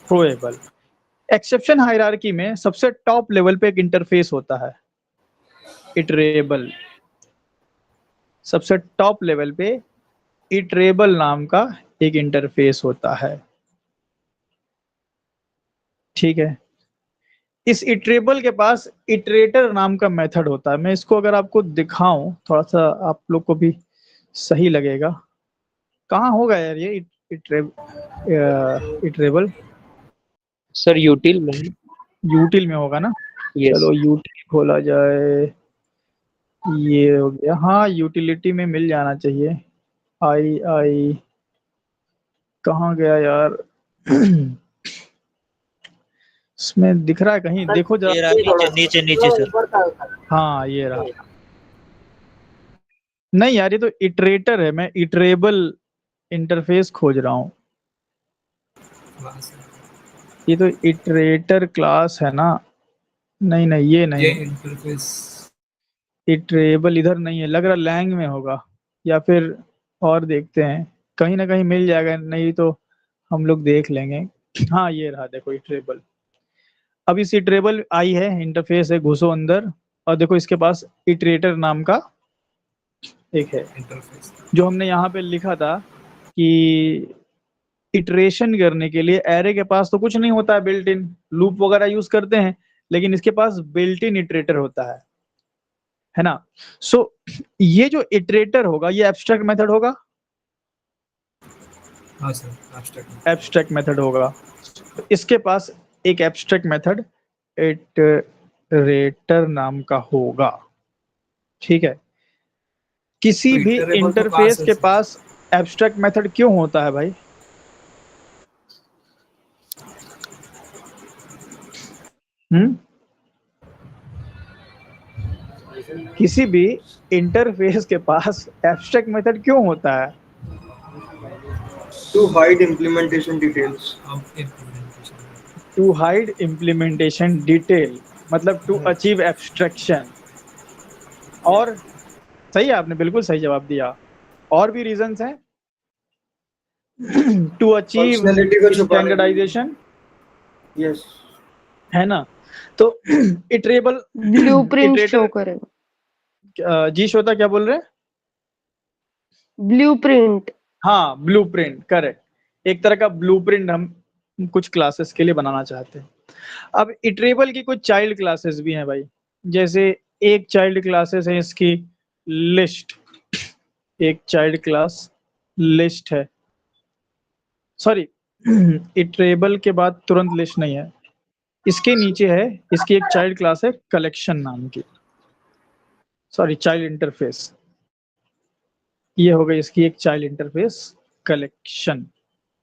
थ्रोएबल। एक्सेप्शन हायरार्की में सबसे टॉप लेवल पे एक इंटरफेस होता है, इटरेबल। सबसे टॉप लेवल पे इटरेबल नाम का एक इंटरफेस होता है, ठीक है। इस इटरेबल के पास इटरेटर नाम का मेथड होता है। मैं इसको अगर आपको दिखाऊं थोड़ा सा आप लोग को भी सही लगेगा। कहाँ होगा यार ये इटरेबल? सर यूटिल में। यूटिल में होगा ना। यस। चलो यूटिल खोला जाए, ये हो गया। हाँ, यूटिलिटी में मिल जाना चाहिए। आई आई कहाँ गया यार? इसमें दिख रहा है कहीं, सर देखो जरा। ये रहा, ये थोड़ा नीचे नीचे नीचे थोड़ा सर। ऊपर था सर। हाँ, ये रहा। नहीं यार, ये तो इटरेटर है, मैं इटरेबल इंटरफेस खोज रहा हूँ। क्लास है। ये तो इटरेटर क्लास है ना? नहीं नहीं, ये ये नहीं। इंटरफेस इटरेबल इधर नहीं है, लग रहा लैंग में होगा, या फिर और देखते हैं, कहीं ना कहीं मिल जाएगा, नहीं तो हम लोग देख लेंगे। हाँ, ये रहा, देखो इटरेबल। अब इस इटरेबल आई है, इंटरफेस है, घुसो अंदर और देखो इसके पास इटरेटर नाम का एक है। इंटरफेस। जो हमने यहाँ पे लिखा था कि इटरेशन करने के लिए एरे के पास तो कुछ नहीं होता है, बिल्ट इन लूप वगैरह यूज करते हैं, लेकिन इसके पास बिल्ट इन इटरेटर होता है ना? सो ये जो इटरेटर होगा ये एब्स्ट्रैक्ट मेथड होगा। हाँ सर, एब्स्ट्रैक्ट। एब्स्ट्रैक्ट मेथड होगा। इसके पास एक एब्स्ट्रैक्ट मेथड इटरेटर नाम का होगा। ठीक है। किसी तो भी इटरेबल तो कहाँ इंटरफेस से के सर? पास एब्स्ट्रैक्ट मेथड क्यों होता है भाई? हम्म किसी भी इंटरफेस के पास एब्स्ट्रैक्ट मेथड क्यों होता है? To hide implementation details. अब implementation. To hide implementation detail, मतलब टू अचीव एब्स्ट्रैक्शन। और सही है, आपने बिल्कुल सही जवाब दिया। और भी रीजंस हैं। टू अचीव Functionality को छुपाने के लिए। Standardization, Yes. है ना? तो इटरेबल ब्लूप्रिंट शो इटरेटर। जी श्वेता, क्या बोल रहे हैं? ब्लूप्रिंट। हाँ, ब्लूप्रिंट, करेक्ट। एक तरह का ब्लूप्रिंट हम कुछ क्लासेस के लिए बनाना चाहते हैं। अब इटरेबल की कुछ चाइल्ड क्लासेस भी हैं भाई। जैसे एक चाइल्ड क्लासेस है इसकी लिस्ट। एक चाइल्ड क्लास लिस्ट है, सॉरी, इटरेबल के बाद तुरंत लिस्ट नहीं है, इसके नीचे है। इसकी एक चाइल्ड क्लास है कलेक्शन नाम की, सॉरी, चाइल्ड इंटरफेस। ये हो गई इसकी एक चाइल्ड इंटरफेस कलेक्शन।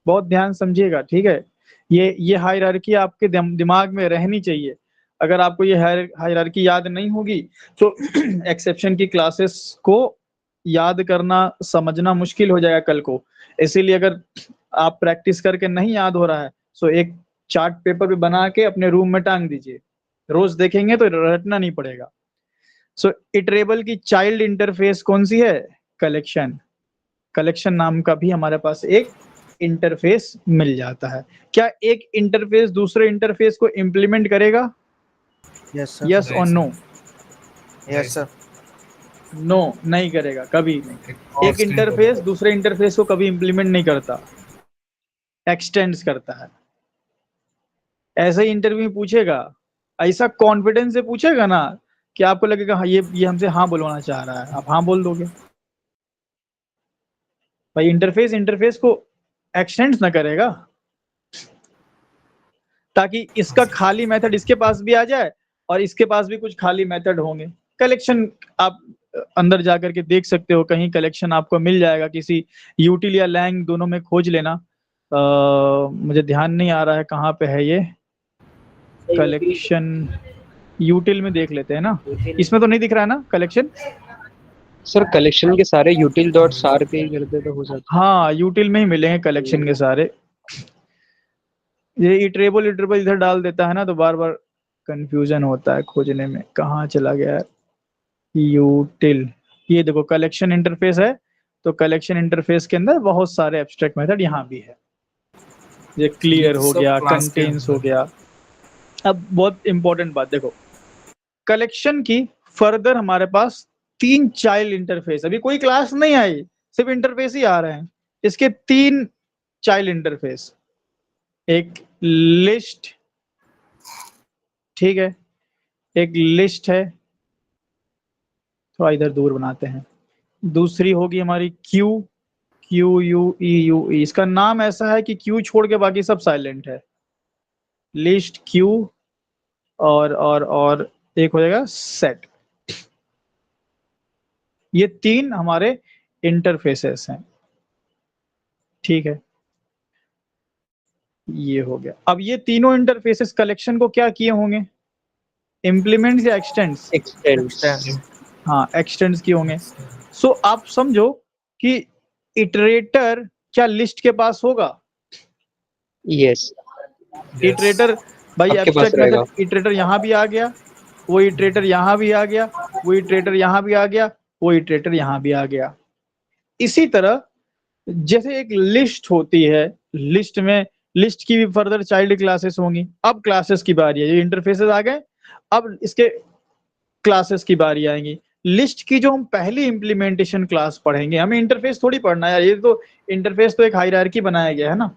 बहुत ध्यान समझिएगा, ठीक है? ये हायरार्की आपके दिमाग में रहनी चाहिए। अगर आपको ये हायरार्की याद नहीं होगी तो एक्सेप्शन की क्लासेस को याद करना समझना मुश्किल हो जाएगा कल को। इसीलिए अगर आप प्रैक्टिस करके नहीं याद हो रहा है तो एक चार्ट पेपर पे बना के अपने रूम में टांग दीजिए, रोज देखेंगे तो रटना नहीं पड़ेगा। सो इटरेबल की चाइल्ड इंटरफेस कौन सी है? कलेक्शन। कलेक्शन नाम का भी हमारे पास एक इंटरफेस मिल जाता है। क्या एक इंटरफेस दूसरे इंटरफेस को इंप्लीमेंट करेगा? Yes sir. यस और नो? Yes sir. नो, नहीं करेगा कभी नहीं। एक extend इंटरफेस होगा। दूसरे इंटरफेस को कभी इंप्लीमेंट नहीं करता, एक्सटेंड्स करता है। ऐसे ही इंटरव्यू में पूछेगा, ऐसा कॉन्फिडेंस से पूछेगा ना कि आपको लगेगा हाँ, ये हमसे हाँ बुलवाना चाह रहा है, आप हाँ बोल दोगे। भाई इंटरफेस इंटरफेस को एक्सटेंड ना करेगा, ताकि इसका खाली मेथड इसके पास भी आ जाए और इसके पास भी कुछ खाली मेथड होंगे। कलेक्शन आप अंदर जाकर के देख सकते हो, कहीं कलेक्शन आपको मिल जाएगा, किसी यूटिल या लैंग दोनों में खोज लेना। मुझे ध्यान नहीं आ रहा है कहाँ पे है ये कलेक्शन। यूटिल में देख लेते हैं ना, इसमें तो नहीं दिख रहा है ना कलेक्शन? सर कलेक्शन के सारे यूटिल डॉट सार पे ही करते तो हो जाता। हाँ, यूटिल में ही मिलेंगे कलेक्शन के सारे। ये इटरेबल इटरेबल इधर डाल देता है ना तो बार बार कंफ्यूजन होता है खोजने में, कहाँ चला गया है यूटिल। ये देखो कलेक्शन इंटरफेस है, तो कलेक्शन इंटरफेस के अंदर बहुत सारे एब्स्ट्रैक्ट मेथड यहाँ भी है। ये क्लियर हो सब गया, क्लास के कंटेन्स हो अंदर। गया। अब बहुत इंपॉर्टेंट बात देखो, कलेक्शन की फर्दर हमारे पास 3 चाइल्ड इंटरफेस, अभी कोई क्लास नहीं आई, सिर्फ इंटरफेस ही आ रहे हैं। इसके 3 चाइल्ड इंटरफेस, एक लिस्ट, ठीक है, एक लिस्ट है, थोड़ा इधर दूर बनाते हैं। दूसरी होगी हमारी Q, Q U E U ई, इसका नाम ऐसा है कि क्यू छोड़ के बाकी सब साइलेंट है। लिस्ट, क्यू और एक हो जाएगा सेट। ये 3 हमारे इंटरफेसेस हैं, ठीक है। ये हो गया। अब ये तीनों इंटरफेसेस कलेक्शन को क्या किए होंगे, इम्प्लीमेंट्स या एक्सटेंड्स? एक्सटेंड्स। हाँ, एक्सटेंड्स किए होंगे। सो आप समझो कि इटरेटर क्या लिस्ट के पास होगा? यस, इटरेटर भाई, आपके पास एब्स्ट्रैक्ट रहेगा। मेथड इटरेटर यहाँ भी आ गया, वो इटरेटर यहाँ भी आ गया, वो इटरेटर यहाँ भी आ गया, वो इटरेटर यहाँ भी आ गया। इसी तरह जैसे एक लिस्ट होती है, लिस्ट में लिस्ट की भी फर्दर चाइल्ड क्लासेस होंगी। अब क्लासेस की बारी है, ये इंटरफेसेस आ गए, अब इसके क्लासेस की बारी आएंगी। लिस्ट की जो हम पहली इंप्लीमेंटेशन क्लास पढ़ेंगे, हमें इंटरफेस थोड़ी पढ़ना है यार, ये तो इंटरफेस तो एक हायरार्की बनाया गया है ना।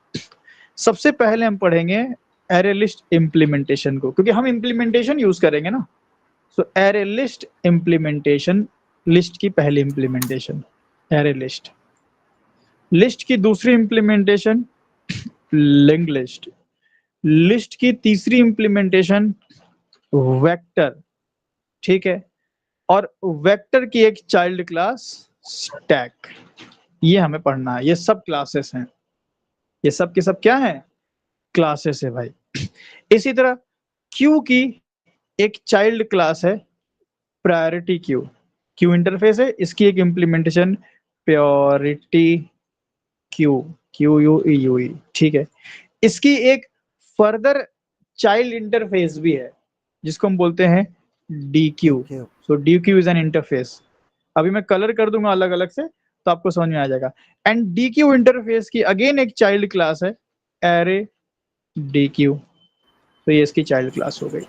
सबसे पहले हम पढ़ेंगे एरे लिस्ट इंप्लीमेंटेशन को, क्योंकि हम इंप्लीमेंटेशन यूज करेंगे ना। सो एरे लिस्ट इंप्लीमेंटेशन, लिस्ट की पहली इंप्लीमेंटेशन एरे लिस्ट। लिस्ट की दूसरी इंप्लीमेंटेशन लिंक लिस्ट। लिस्ट की तीसरी इंप्लीमेंटेशन वेक्टर, ठीक है। और वेक्टर की एक चाइल्ड क्लास स्टैक। ये हमें पढ़ना है, ये सब क्लासेस हैं, ये सब के सब क्या है, क्लासेस है भाई। इसी तरह क्यू की एक चाइल्ड क्लास है प्रायोरिटी क्यू। क्यू इंटरफेस है, इसकी एक implementation priority queue, Q U E U ई, ठीक है। इसकी एक फर्दर चाइल्ड इंटरफेस भी है जिसको हम बोलते हैं D Q. So D Q is an interface. अभी मैं कलर कर दूंगा अलग अलग से तो आपको समझ में आ जाएगा। एंड डी क्यू इंटरफेस की अगेन एक चाइल्ड क्लास है एरे डी क्यू, तो ये इसकी चाइल्ड क्लास हो गई।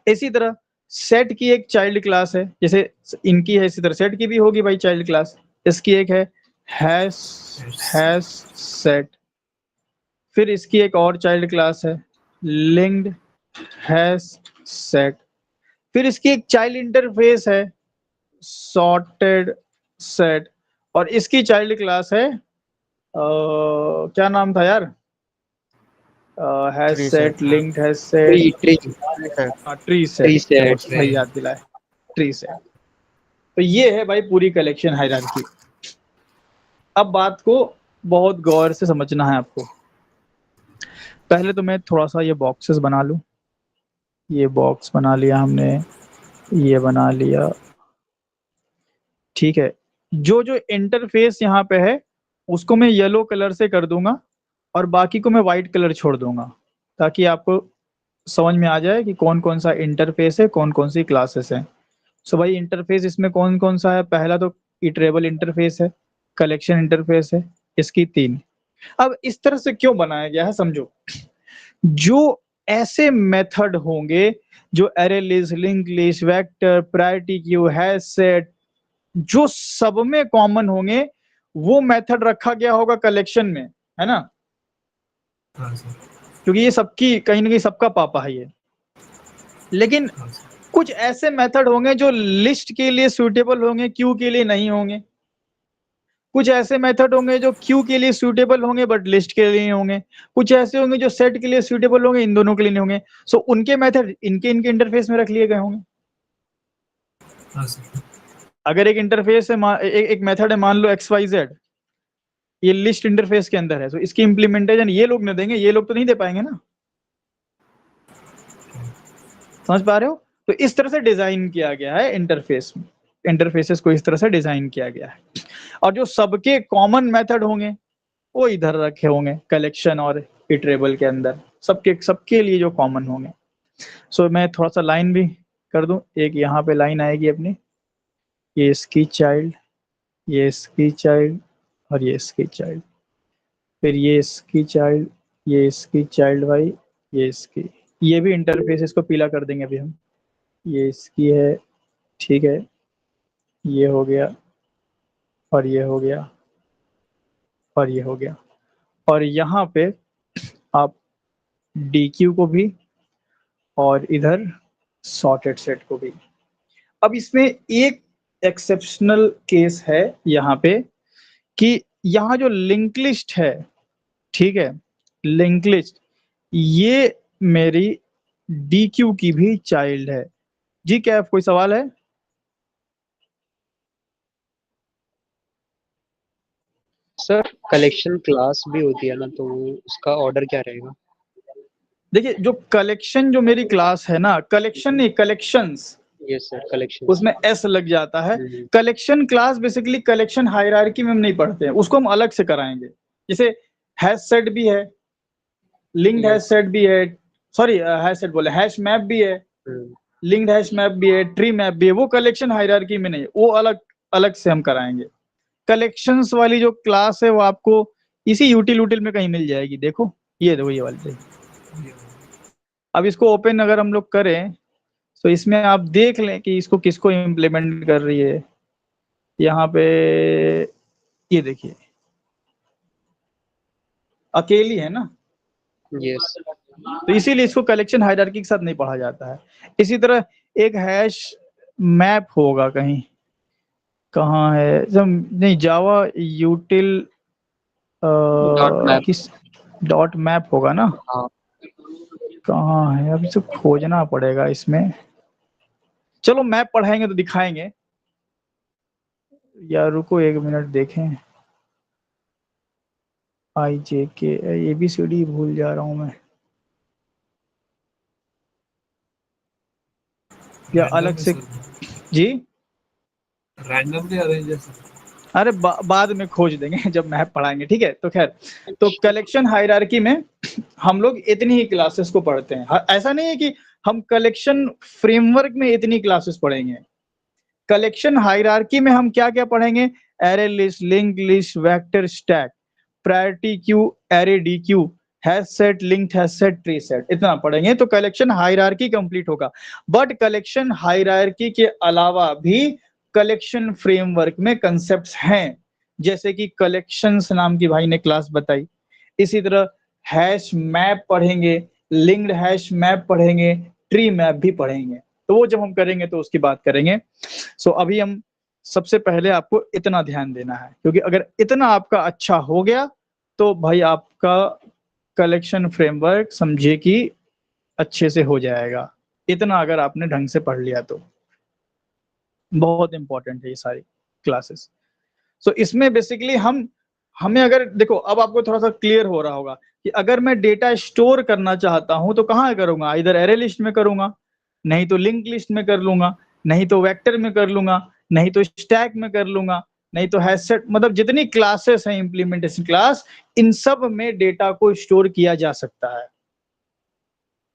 इसी तरह सेट की एक चाइल्ड क्लास है, जैसे इनकी है इसी तरह सेट की भी होगी भाई चाइल्ड क्लास। इसकी एक है हैश सेट। फिर इसकी एक और चाइल्ड क्लास है लिंक्ड हैश सेट। फिर इसकी एक चाइल्ड इंटरफेस है सॉर्टेड सेट। और इसकी चाइल्ड क्लास है क्या नाम था यार, hash set, linked hash set, tree tree set, भाई याद दिलाए, ट्री सेट। तो ये है भाई पूरी कलेक्शन हायरार्की। अब बात को बहुत गौर से समझना है आपको। पहले तो मैं थोड़ा सा ये बॉक्सेस बना लूं। ये बॉक्स बना लिया हमने, ये बना लिया, ठीक है। जो जो इंटरफेस यहाँ पे है उसको मैं येलो कलर से कर दूंगा और बाकी को मैं व्हाइट कलर छोड़ दूंगा, ताकि आपको समझ में आ जाए कि कौन कौन सा इंटरफेस है, कौन कौन सी क्लासेस हैं। सो भाई इंटरफेस इसमें कौन कौन सा है, पहला तो इटरेबल इंटरफेस है, कलेक्शन इंटरफेस है, इसकी 3। अब इस तरह से क्यों बनाया गया है समझो। जो ऐसे मेथड होंगे जो array list, link list, vector, priority queue, hash set, जो सब में कॉमन होंगे, वो मेथड रखा गया होगा कलेक्शन में, है ना। क्योंकि ये सबकी कहीं ना कहीं सबका पापा है ये। लेकिन कुछ ऐसे मेथड होंगे जो लिस्ट के लिए सूटेबल होंगे, क्यू के लिए नहीं होंगे। कुछ ऐसे मेथड होंगे जो क्यू के लिए सूटेबल होंगे बट लिस्ट के लिए नहीं होंगे। कुछ ऐसे होंगे जो सेट के लिए सूटेबल होंगे, इन दोनों के लिए नहीं होंगे। सो उनके मेथड इनके इनके इंटरफेस में रख लिए गए होंगे। अगर एक इंटरफेस है, एक मेथड है, मान लो XYZ, ये लिस्ट इंटरफेस के अंदर है, तो इसकी इंप्लीमेंटेशन ये लोग न देंगे, ये लोग तो नहीं दे पाएंगे ना। समझ पा रहे हो? तो इस तरह से डिजाइन किया गया है इंटरफेस में, इंटरफेसेस को इस तरह से डिजाइन किया गया है। और जो सबके कॉमन मेथड होंगे वो इधर रखे होंगे कलेक्शन और इटरेबल के अंदर, सबके लिए जो कॉमन होंगे। सो मैं थोड़ा सा लाइन भी कर दूं, एक यहाँ पे लाइन आएगी अपनी, ये इसकी चाइल्ड, ये इसकी चाइल्ड और ये इसकी चाइल्ड, फिर ये इसकी चाइल्ड, ये इसकी चाइल्ड भाई, ये इसकी, ये भी इंटरफेस, इसको पीला कर देंगे अभी हम। ये इसकी है, ठीक है, ये हो गया और ये हो गया और ये हो गया। और यहाँ पे आप DQ को भी और इधर सॉर्टेड सेट को भी। अब इसमें एक एक्सेप्शनल केस है यहाँ पे कि यहाँ जो लिंक लिस्ट है, ठीक है, लिंक लिस्ट ये मेरी DQ की भी चाइल्ड है। जी क्या कोई सवाल है? सर कलेक्शन क्लास भी होती है ना, तो उसका ऑर्डर क्या रहेगा? देखिए जो कलेक्शन जो मेरी क्लास है ना, कलेक्शन नहीं कलेक्शंस, यस सर, कलेक्शन। उसमें एस लग जाता है। Collection class basically collection hierarchy में हम नहीं पढ़ते हैं, उसको हम अलग से कराएंगे। जैसे हैश सेट भी है, लिंक्ड हैश सेट भी है, सॉरी हैश सेट बोले, हैश मैप भी है, लिंक्ड हैश मैप भी है, ट्री मैप भी है, वो कलेक्शन हायरार्की में नहीं, वो अलग अलग से हम कराएंगे। कलेक्शंस वाली जो क्लास है वो आपको इसी यूटिल उटिल में कहीं मिल जाएगी। देखो ये देखो ये वाली। अब इसको ओपन अगर हम लोग करें तो इसमें आप देख लें कि इसको किसको इम्प्लीमेंट कर रही है। यहाँ पे ये देखिए अकेली है ना, यस। तो इसीलिए इसको कलेक्शन हायरार्की के साथ नहीं पढ़ा जाता है। इसी तरह एक हैश मैप होगा कहीं, कहाँ है नहीं, जावा यूटिल किस डॉट मैप होगा ना, हाँ। कहाँ है, अभी तो खोजना पड़ेगा इसमें। चलो मैप पढ़ाएंगे तो दिखाएंगे, यार रुको 1 मिनट देखें। IJK ABCD भूल जा रहा हूँ मैं, या अलग से जी रैंडमली अरेंज है सर। अरे बाद में खोज देंगे जब मैप पढ़ाएंगे, ठीक है। तो खैर, तो कलेक्शन हायरार्की में हम लोग इतनी ही क्लासेस को पढ़ते हैं। ऐसा नहीं है कि हम कलेक्शन फ्रेमवर्क में इतनी क्लासेस पढ़ेंगे। कलेक्शन हायरार्की में हम क्या क्या पढ़ेंगे, array list, link list, vector stack, priority queue, array D Q, hash set, linked hash set, tree set, इतना पढ़ेंगे तो कलेक्शन हायरार्की कंप्लीट होगा। बट कलेक्शन हायरार्की के अलावा भी कलेक्शन फ्रेमवर्क में कंसेप्ट्स हैं, जैसे कि कलेक्शंस नाम की भाई ने क्लास बताई। इसी तरह हैश मैप पढ़ेंगे, लिंक्ड हैश मैप पढ़ेंगे, ट्री मैप भी पढ़ेंगे। तो वो जब हम करेंगे तो उसकी बात करेंगे। सो अभी हम सबसे पहले आपको इतना ध्यान देना है, क्योंकि अगर इतना आपका अच्छा हो गया तो भाई आपका कलेक्शन फ्रेमवर्क समझिए कि अच्छे से हो जाएगा। इतना अगर आपने ढंग से पढ़ लिया तो बहुत इंपॉर्टेंट है ये सारी क्लासेस। सो इसमें बेसिकली हमें अगर देखो, अब आपको थोड़ा सा क्लियर हो रहा होगा कि अगर मैं डेटा स्टोर करना चाहता हूं तो कहाँ करूंगा, इधर एरे लिस्ट में करूंगा, नहीं तो लिंक लिस्ट में कर लूंगा, नहीं तो वेक्टर में कर लूंगा, नहीं तो स्टैक में कर लूंगा, नहीं तो हैश सेट, मतलब जितनी क्लासेस हैं इंप्लीमेंटेशन क्लास, इन सब में डेटा को स्टोर किया जा सकता है।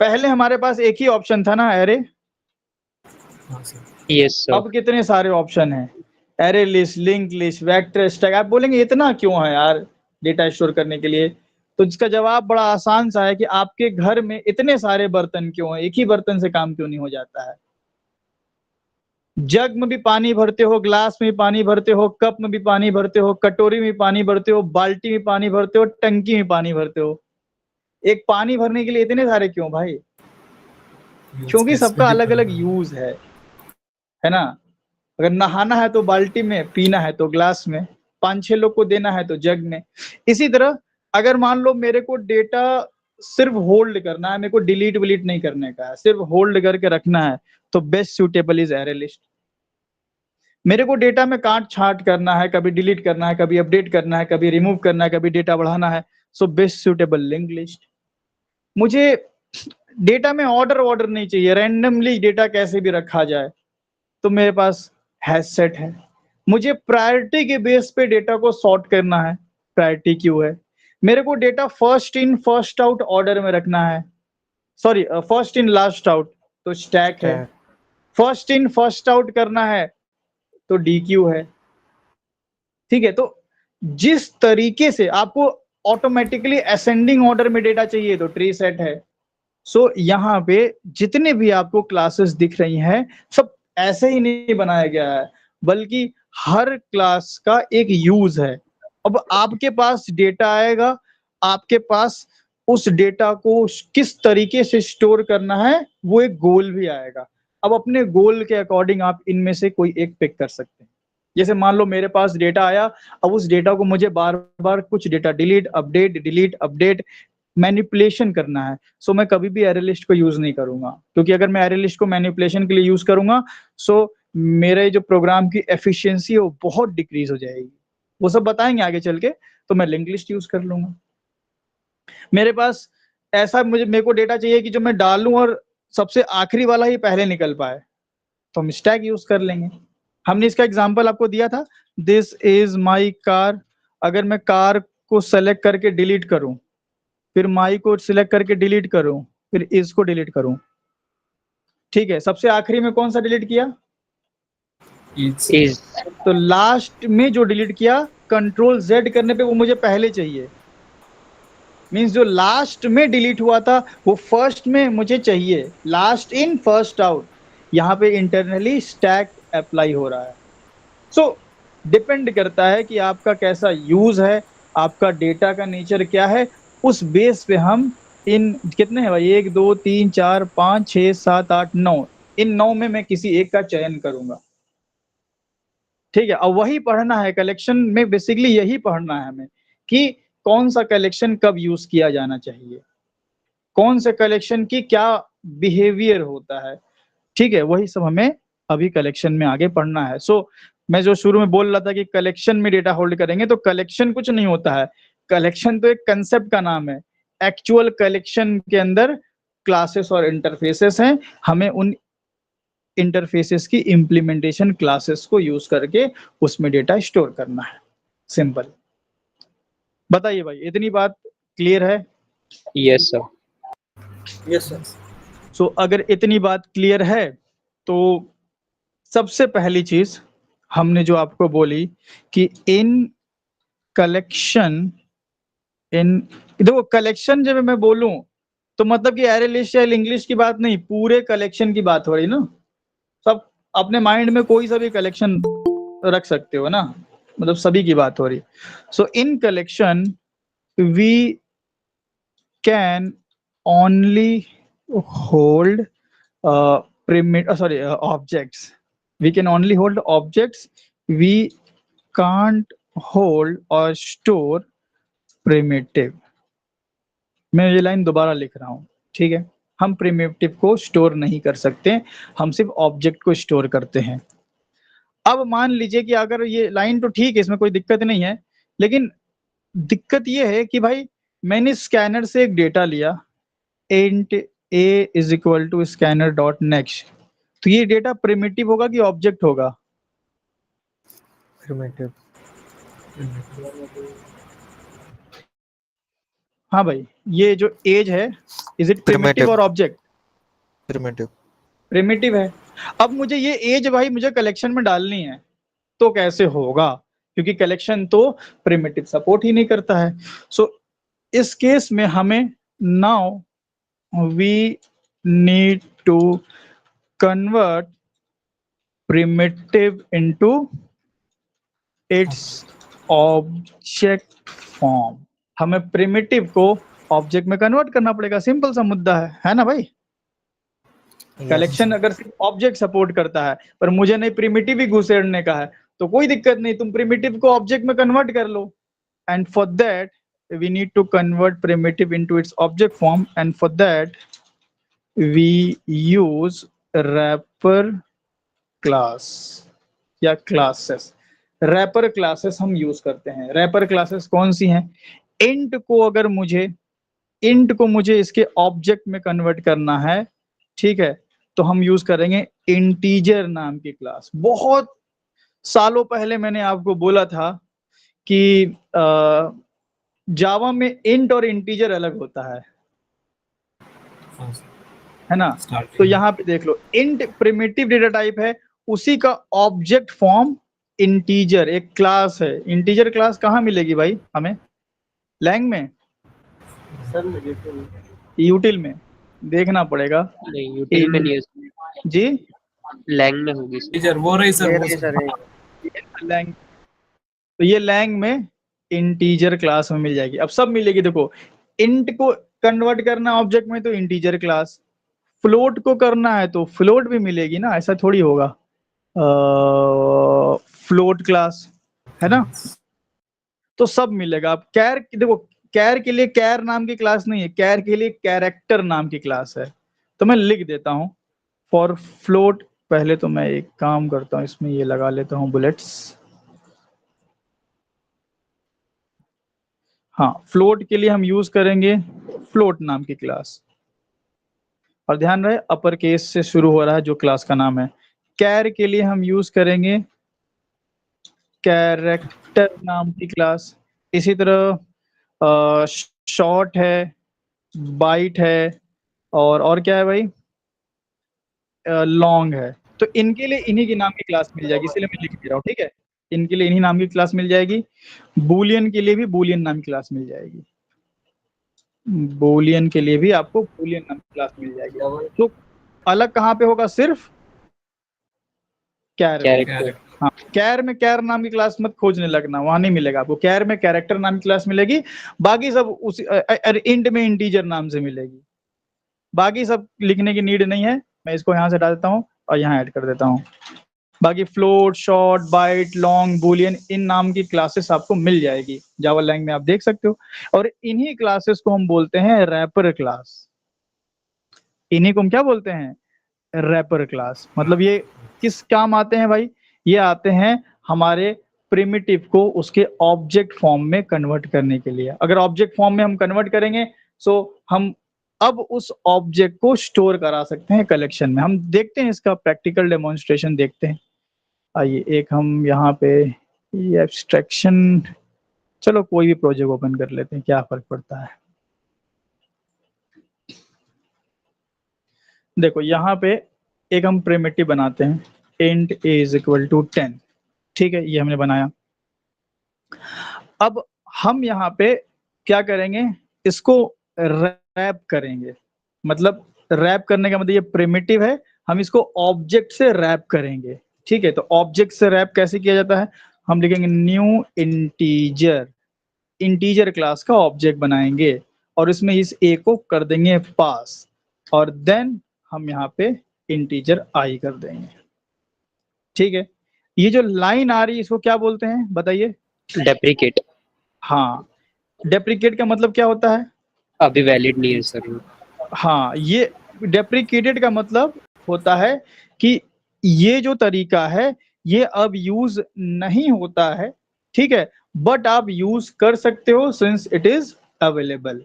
पहले हमारे पास एक ही ऑप्शन था ना, एरे। Yes sir. अब कितने सारे ऑप्शन हैं, array list, link list, vector, stack. आप बोलेंगे इतना क्यों है यार डेटा स्टोर करने के लिए, तो इसका जवाब बड़ा आसान सा है कि आपके घर में इतने सारे बर्तन क्यों हैं, एक ही बर्तन से काम क्यों नहीं हो जाता है। जग में भी पानी भरते हो, ग्लास में भी पानी भरते हो, कप में भी पानी भरते हो, कटोरी में पानी भरते हो, बाल्टी में पानी भरते हो, टंकी में पानी भरते हो। एक पानी भरने के लिए इतने सारे क्यों भाई? क्योंकि सबका अलग अलग यूज है ना। अगर नहाना है तो बाल्टी में, पीना है तो ग्लास में, 5-6 लोग को देना है तो जग में। इसी तरह अगर मान लो मेरे को डेटा सिर्फ होल्ड करना है, मेरे को डिलीट विलीट नहीं करने का है, सिर्फ होल्ड करके रखना है, तो best suitable is array list. मेरे को डेटा में काट छाट करना है, कभी डिलीट करना है, कभी अपडेट करना है, कभी रिमूव करना है, कभी डेटा बढ़ाना है, so best suitable link list. मुझे डेटा में ऑर्डर नहीं चाहिए, रैंडमली डेटा कैसे भी रखा जाए, तो मेरे पास हैश सेट है। मुझे प्रायोरिटी के बेस पे डेटा को सॉर्ट करना है, प्रायोरिटी क्यू है। मेरे को data first in first out order में रखना है, sorry first in last out, तो स्टैक है। फर्स्ट इन फर्स्ट आउट करना है तो DQ है। ठीक है, तो जिस तरीके से आपको ऑटोमेटिकली असेंडिंग ऑर्डर में डेटा चाहिए तो ट्री सेट है। सो यहाँ पे जितने भी आपको क्लासेस दिख रही हैं सब ऐसे ही नहीं बनाया गया है, बल्कि हर क्लास का एक यूज है। अब आपके पास डेटा आएगा, आपके पास उस डेटा को किस तरीके से स्टोर करना है वो एक गोल भी आएगा। अब अपने गोल के अकॉर्डिंग आप इनमें से कोई एक पिक कर सकते हैं। जैसे मान लो मेरे पास डेटा आया, अब उस डेटा को मुझे बार बार कुछ डेटा डिलीट अपडेट मैनिपुलेशन करना है, सो मैं कभी भी एरे लिस्ट को यूज नहीं करूंगा, क्योंकि अगर मैं एरे लिस्ट को मैनिपुलेशन के लिए यूज करूंगा सो मेरे जो प्रोग्राम की एफिशिएंसी है वो बहुत डिक्रीज हो जाएगी। वो सब बताएंगे आगे चल के। तो मैं लिंक लिस्ट यूज कर लूंगा। मेरे पास ऐसा मेरे को डेटा चाहिए कि जो मैं डालूं और सबसे आखिरी वाला ही पहले निकल पाए, तो हम स्टैक यूज कर लेंगे। हमने इसका एग्जांपल आपको दिया था, दिस इज माई कार। अगर मैं कार को सेलेक्ट करके डिलीट करूं, फिर माई को सिलेक्ट करके डिलीट करूं, फिर इज को डिलीट करूं, ठीक है, सबसे आखिरी में कौन सा डिलीट किया? इज। तो लास्ट में जो डिलीट किया, कंट्रोल जेड करने पे वो मुझे पहले चाहिए। मींस जो लास्ट में डिलीट हुआ था वो फर्स्ट में मुझे चाहिए। लास्ट इन फर्स्ट आउट, यहाँ पे इंटरनली स्टैक अप्लाई हो रहा है। सो डिपेंड करता है कि आपका कैसा यूज है, आपका डेटा का नेचर क्या है, उस बेस पे हम इन कितने हैं भाई, 1 2 3 4 5 6 7 8 9, इन 9 में मैं किसी एक का चयन करूंगा, ठीक है। और वही पढ़ना है कलेक्शन में, बेसिकली यही पढ़ना है हमें कि कौन सा कलेक्शन कब यूज किया जाना चाहिए, कौन से कलेक्शन की क्या बिहेवियर होता है, ठीक है। वही सब हमें अभी कलेक्शन में आगे पढ़ना है। सो मैं जो शुरू में बोल रहा था कि कलेक्शन में डेटा होल्ड करेंगे, तो कलेक्शन कुछ नहीं होता है। कलेक्शन तो एक कंसेप्ट का नाम है। एक्चुअल कलेक्शन के अंदर क्लासेस और इंटरफेसेस हैं, हमें उन इंटरफेसेस की इम्प्लीमेंटेशन क्लासेस को यूज करके उसमें डेटा स्टोर करना है। सिंपल। बताइए भाई, इतनी बात क्लियर है? Yes sir. Yes, sir. सो अगर इतनी बात क्लियर है तो सबसे पहली चीज हमने जो आपको बोली कि इन कलेक्शन, इन देखो कलेक्शन जब मैं बोलूं तो मतलब कि एरे लिस्ट या इंग्लिश की बात नहीं, पूरे कलेक्शन की बात हो रही ना। सब अपने माइंड में कोई सा भी कलेक्शन रख सकते हो ना, मतलब सभी की बात हो रही। So in collection we can only hold objects. We can only hold objects. We can't hold or store primitive. मैं ये लाइन दोबारा लिख रहा हूँ, ठीक है। हम प्रिमिटिव को स्टोर नहीं कर सकते, हम सिर्फ ऑब्जेक्ट को स्टोर करते हैं। अब मान लीजिए कि अगर ये लाइन तो ठीक है, इसमें कोई दिक्कत नहीं है, लेकिन दिक्कत ये है कि भाई मैंने स्कैनर से एक डेटा लिया, int a is equal to scanner dot next, तो ये डेटा प्रिमिटिव होगा कि ऑब्जेक्ट होगा? Primitive. हाँ भाई, ये जो एज है, इज इट प्रिमिटिव और ऑब्जेक्ट? Primitive. प्रिमिटिव है। अब मुझे ये एज भाई मुझे कलेक्शन में डालनी है, तो कैसे होगा? क्योंकि कलेक्शन तो प्रिमिटिव सपोर्ट ही नहीं करता है। सो इस केस में हमें now we need to convert primitive into its object form। हमें primitive को ऑब्जेक्ट में कन्वर्ट करना पड़ेगा, सिंपल सा मुद्दा है ना भाई। कलेक्शन अगर सिर्फ ऑब्जेक्ट सपोर्ट करता है पर मुझे नहीं प्रिमिटिव ही घुसेड़ने का है, तो कोई दिक्कत नहीं, तुम प्रिमिटिव को ऑब्जेक्ट में कन्वर्ट कर लो। And for that we need to convert primitive into its object form, and for that we use wrapper class या क्लासेस। रैपर क्लासेस हम यूज करते हैं। रैपर क्लासेस कौन सी हैं? इंट को मुझे इसके ऑब्जेक्ट में कन्वर्ट करना है, ठीक है, तो हम यूज करेंगे इंटीजर नाम की क्लास। बहुत सालों पहले मैंने आपको बोला था कि जावा में इंट और इंटीजर अलग होता है ना। तो यहाँ पे देख लो, इंट प्रिमिटिव डेटा टाइप है, उसी का ऑब्जेक्ट फॉर्म इंटीजर एक क्लास है। इंटीजर क्लास कहाँ मिलेगी भाई हमें? लैंग में? सर नेगेटिव यूटिल में? देखना पड़ेगा। नहीं यूटिल में नहीं है जी, लैंग में होगी सर। टीचर वो रही सर, ये वो रही सर। सर, लैंग, तो ये लैंग में इंटीजर क्लास में मिल जाएगी। अब सब मिलेगी, देखो इंट को कन्वर्ट करना ऑब्जेक्ट में तो इंटीजर क्लास, फ्लोट को करना है तो फ्लोट भी मिलेगी ना, ऐसा थोड़ी होगा। फ्लोट क्लास है ना, तो सब मिलेगा। अब कैर देखो, कैर के लिए कैर नाम की क्लास नहीं है, कैर के लिए कैरेक्टर नाम की क्लास है। तो मैं लिख देता हूं फॉर फ्लोट। पहले तो मैं एक काम करता हूं, इसमें ये लगा लेता हूं बुलेट्स। हाँ, फ्लोट के लिए हम यूज करेंगे फ्लोट नाम की क्लास, और ध्यान रहे अपर केस से शुरू हो रहा है जो क्लास का नाम है। कैर के लिए हम यूज करेंगे कैरेक्टर नाम की क्लास। इसी तरह शॉर्ट है, बाइट है, और क्या है भाई, लॉन्ग है। तो इनके लिए इन्हीं के नाम की क्लास मिल जाएगी, इसलिए मैं लिख दे रहा हूँ, ठीक है। इनके लिए इन्हीं नाम की क्लास मिल जाएगी। बूलियन के लिए भी बूलियन नाम की क्लास मिल जाएगी। बूलियन के लिए भी आपको बूलियन नाम की क्लास मिल जाएगी। तो अलग कहाँ पे होगा, सिर्फ कैर में। कैरेक्टर। हाँ, कैर में कैर नाम की क्लास मत खोजने लगना, वहां नहीं मिलेगा आपको। कैर में कैरेक्टर नाम की क्लास मिलेगी, बाकी सब उसी इंट में इंटीजर नाम से मिलेगी। बाकी सब लिखने की नीड नहीं है, मैं इसको यहाँ से हटा देता हूँ और यहाँ ऐड कर देता हूँ। बाकी float, short, byte, long, boolean, इन नाम की क्लासेस आपको मिल जाएगी जावा लैंग्वेज में, आप देख सकते हो। और इन्हीं क्लासेस को हम बोलते हैं रैपर क्लास। इन्हीं को हम क्या बोलते हैं, रैपर क्लास। मतलब ये किस काम आते हैं भाई, ये आते हैं हमारे प्रिमिटिव को उसके ऑब्जेक्ट फॉर्म में कन्वर्ट करने के लिए। अगर ऑब्जेक्ट फॉर्म में हम कन्वर्ट करेंगे सो हम अब उस ऑब्जेक्ट को स्टोर करा सकते हैं कलेक्शन में। हम देखते हैं इसका प्रैक्टिकल डेमोन्स्ट्रेशन देखते हैं। आइए एक हम यहाँ पे ये एब्स्ट्रैक्शन, चलो कोई भी प्रोजेक्ट ओपन कर लेते हैं, क्या फर्क पड़ता है। देखो यहाँ पे एक हम प्रिमिटिव बनाते हैं, int a is equal to 10, ठीक है, ये हमने बनाया। अब हम यहाँ पे क्या करेंगे, इसको रैप करेंगे। मतलब रैप करने का मतलब ये प्रिमिटिव है, हम इसको ऑब्जेक्ट से रैप करेंगे, ठीक है। तो ऑब्जेक्ट से रैप कैसे किया जाता है, हम लिखेंगे न्यू इंटीजर, इंटीजर क्लास का ऑब्जेक्ट बनाएंगे और इसमें इस a को कर देंगे पास, और देन हम यहाँ पे इंटीजर i कर देंगे, ठीक है। ये जो लाइन आ रही है इसको क्या बोलते हैं बताइए। डेप्रिकेट। हाँ, डेप्रिकेट का मतलब क्या होता है, अभी वैलिड नहीं है सर। हाँ, ये डेप्रिकेटेड का मतलब होता है कि ये जो तरीका है ये अब यूज नहीं होता है, ठीक है, बट आप यूज कर सकते हो since it is available.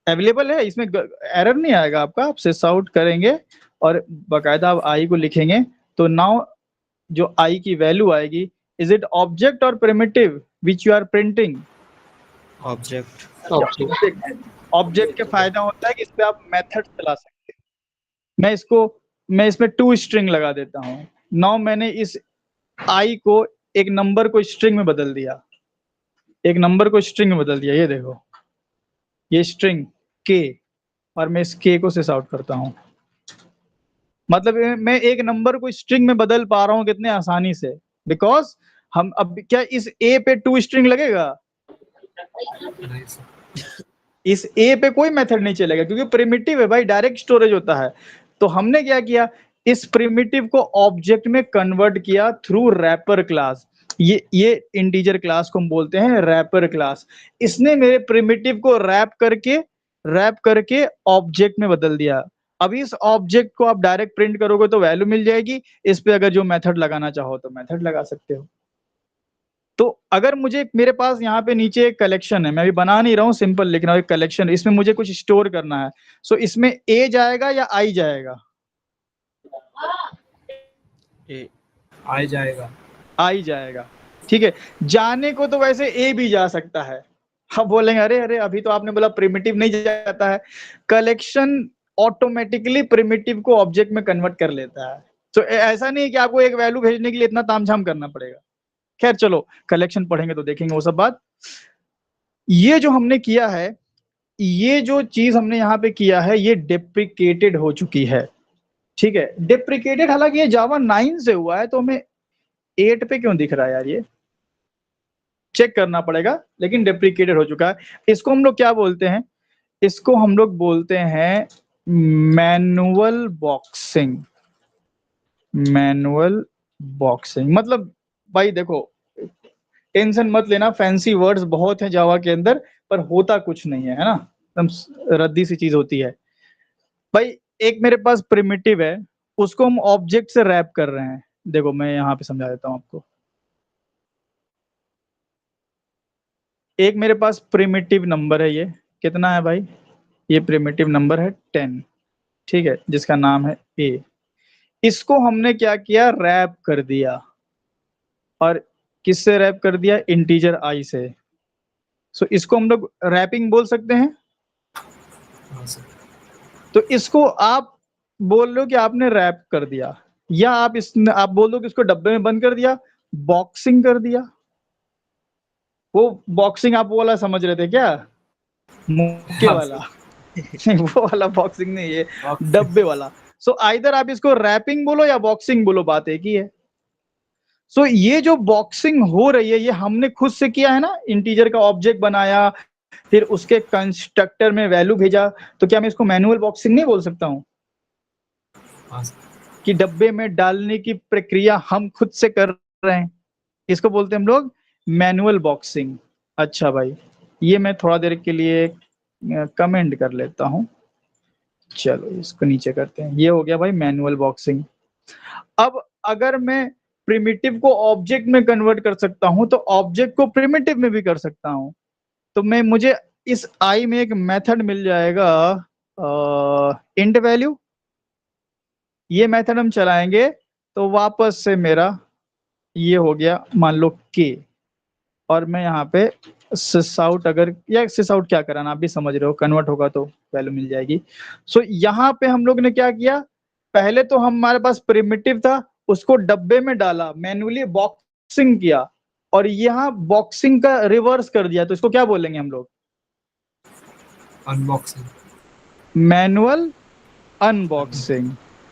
Available है, इसमें एरर नहीं आएगा आपका, आप सिस आउट करेंगे और बाकायदा आप आई को लिखेंगे। तो नाउ जो आई की वैल्यू आएगी, इज इट ऑब्जेक्ट और primitive which you are printing. Object. Object. Object का फायदा होता है कि इस पे आप मेथड चला सकते हैं। मैं इसमें टू स्ट्रिंग लगा देता हूँ। नाउ मैंने इस आई को एक नंबर को स्ट्रिंग में बदल दिया, एक नंबर को स्ट्रिंग में बदल दिया, ये देखो ये स्ट्रिंग के, और मैं इस के को सिस आउट करता हूँ। मतलब मैं एक नंबर को स्ट्रिंग में बदल पा रहा हूँ कितने आसानी से, बिकॉज हम अब क्या इस ए पे टू स्ट्रिंग लगेगा, नहीं सर। इस ए पे कोई मेथड नहीं चलेगा क्योंकि प्रिमिटिव है भाई, डायरेक्ट स्टोरेज होता है। तो हमने क्या किया, इस प्रिमिटिव को ऑब्जेक्ट में कन्वर्ट किया थ्रू रैपर क्लास। ये इंटीजर क्लास को हम बोलते हैं रैपर क्लास। इसने मेरे प्रिमिटिव को रैप करके ऑब्जेक्ट में बदल दिया। अब इस ऑब्जेक्ट को आप डायरेक्ट प्रिंट करोगे तो वैल्यू मिल जाएगी, इस पे अगर जो मेथड लगाना चाहो तो मेथड लगा सकते हो। तो अगर मुझे, मेरे पास यहाँ पे नीचे एक कलेक्शन है, मैं अभी बना नहीं रहा हूँ, सिंपल लिख रहा हूँ, एक कलेक्शन, इसमें मुझे कुछ स्टोर करना है। सो इसमें ए जाएगा या आई जाएगा, ए आ जाएगा। आई जाएगा, ठीक है। जाने को तो वैसे ए भी जा सकता है। हम बोलेंगे अरे अरे अभी तो आपने बोला प्रिमिटिव नहीं जाता है, कलेक्शन ऑटोमेटिकली प्रिमिटिव को ऑब्जेक्ट में कन्वर्ट कर लेता है। तो ऐसा नहीं कि आपको एक वैल्यू भेजने के लिए इतना तामझाम करना पड़ेगा। खैर चलो कलेक्शन पढ़ेंगे तो देखेंगे वो सब बात। ये जो हमने किया है, ये जो चीज हमने यहाँ पे किया है, ये डेप्रिकेटेड हो चुकी है, ठीक है। डेप्रिकेटेड, हालांकि ये जावा 9 से हुआ है तो हमें 8 पे क्यों दिख रहा है यार, ये चेक करना पड़ेगा, लेकिन डेप्रिकेटेड हो चुका है। इसको हम लोग क्या बोलते हैं, इसको हम लोग बोलते हैं मैनुअल बॉक्सिंग। मैनुअल बॉक्सिंग मतलब भाई देखो, टेंशन मत लेना, फैंसी वर्ड्स बहुत हैं जावा के अंदर, पर होता कुछ नहीं है ना, एकदम रद्दी सी चीज होती है भाई। एक मेरे पास प्रिमिटिव है, उसको हम ऑब्जेक्ट से रैप कर रहे हैं। देखो मैं यहाँ पे समझा देता हूँ आपको। एक मेरे पास प्रिमिटिव नंबर है, ये कितना है भाई, ये प्रिमिटिव नंबर है 10, ठीक है, जिसका नाम है ए। इसको हमने क्या किया, रैप कर दिया, और किससे रैप कर दिया, इंटीजर आई से। सो इसको हम लोग रैपिंग बोल सकते हैं। हाँ सर। तो इसको आप बोल रहे हो कि आपने रैप कर दिया, या आप बोल दो कि इसको डब्बे में बंद कर दिया, बॉक्सिंग कर दिया। वो बॉक्सिंग आप वो वाला समझ रहे थे क्या, मुक्के हाँ वाला? सर। नहीं, वो वाला बॉक्सिंग नहीं है, Boxing. डब्बे वाला। सो आइदर आप इसको रैपिंग बोलो या बॉक्सिंग बोलो, बात एक ही है। सो ये जो बॉक्सिंग हो रही है, ये हमने खुद से किया है ना, इंटीजर का ऑब्जेक्ट बनाया, फिर उसके कंस्ट्रक्टर में वैल्यू भेजा। तो क्या मैं इसको मैनुअल बॉक्सिंग नहीं बोल सकता हूँ, हाँ सर। कि डब्बे में डालने की प्रक्रिया हम खुद से कर रहे हैं, इसको बोलते हैं हम लोग मैनुअल बॉक्सिंग। अच्छा भाई, ये मैं थोड़ा देर के लिए कमेंट कर लेता हूँ, चलो इसको नीचे करते हैं। ये हो गया भाई मैनुअल बॉक्सिंग। अब अगर मैं प्रिमिटिव को ऑब्जेक्ट में कन्वर्ट कर सकता हूं, तो ऑब्जेक्ट को प्रिमिटिव में भी कर सकता हूं। तो मुझे इस आई में एक मेथड मिल जाएगा, इंट वैल्यू। ये मेथड हम चलाएंगे तो वापस से मेरा ये हो गया मान लो के, और मैं यहाँ पे सिस आउट, अगर या सिस आउट क्या कराना आप भी समझ रहे हो, कन्वर्ट होगा तो वैल्यू मिल जाएगी। सो यहाँ पे हम लोग ने क्या किया, पहले तो हमारे पास प्रिमिटिव था, उसको डब्बे में डाला, मैन्युअली बॉक्सिंग किया, और यहाँ बॉक्सिंग का रिवर्स कर दिया। तो इसको क्या बोलेंगे हम लोग, अनबॉक्सिंग। Manual unboxing.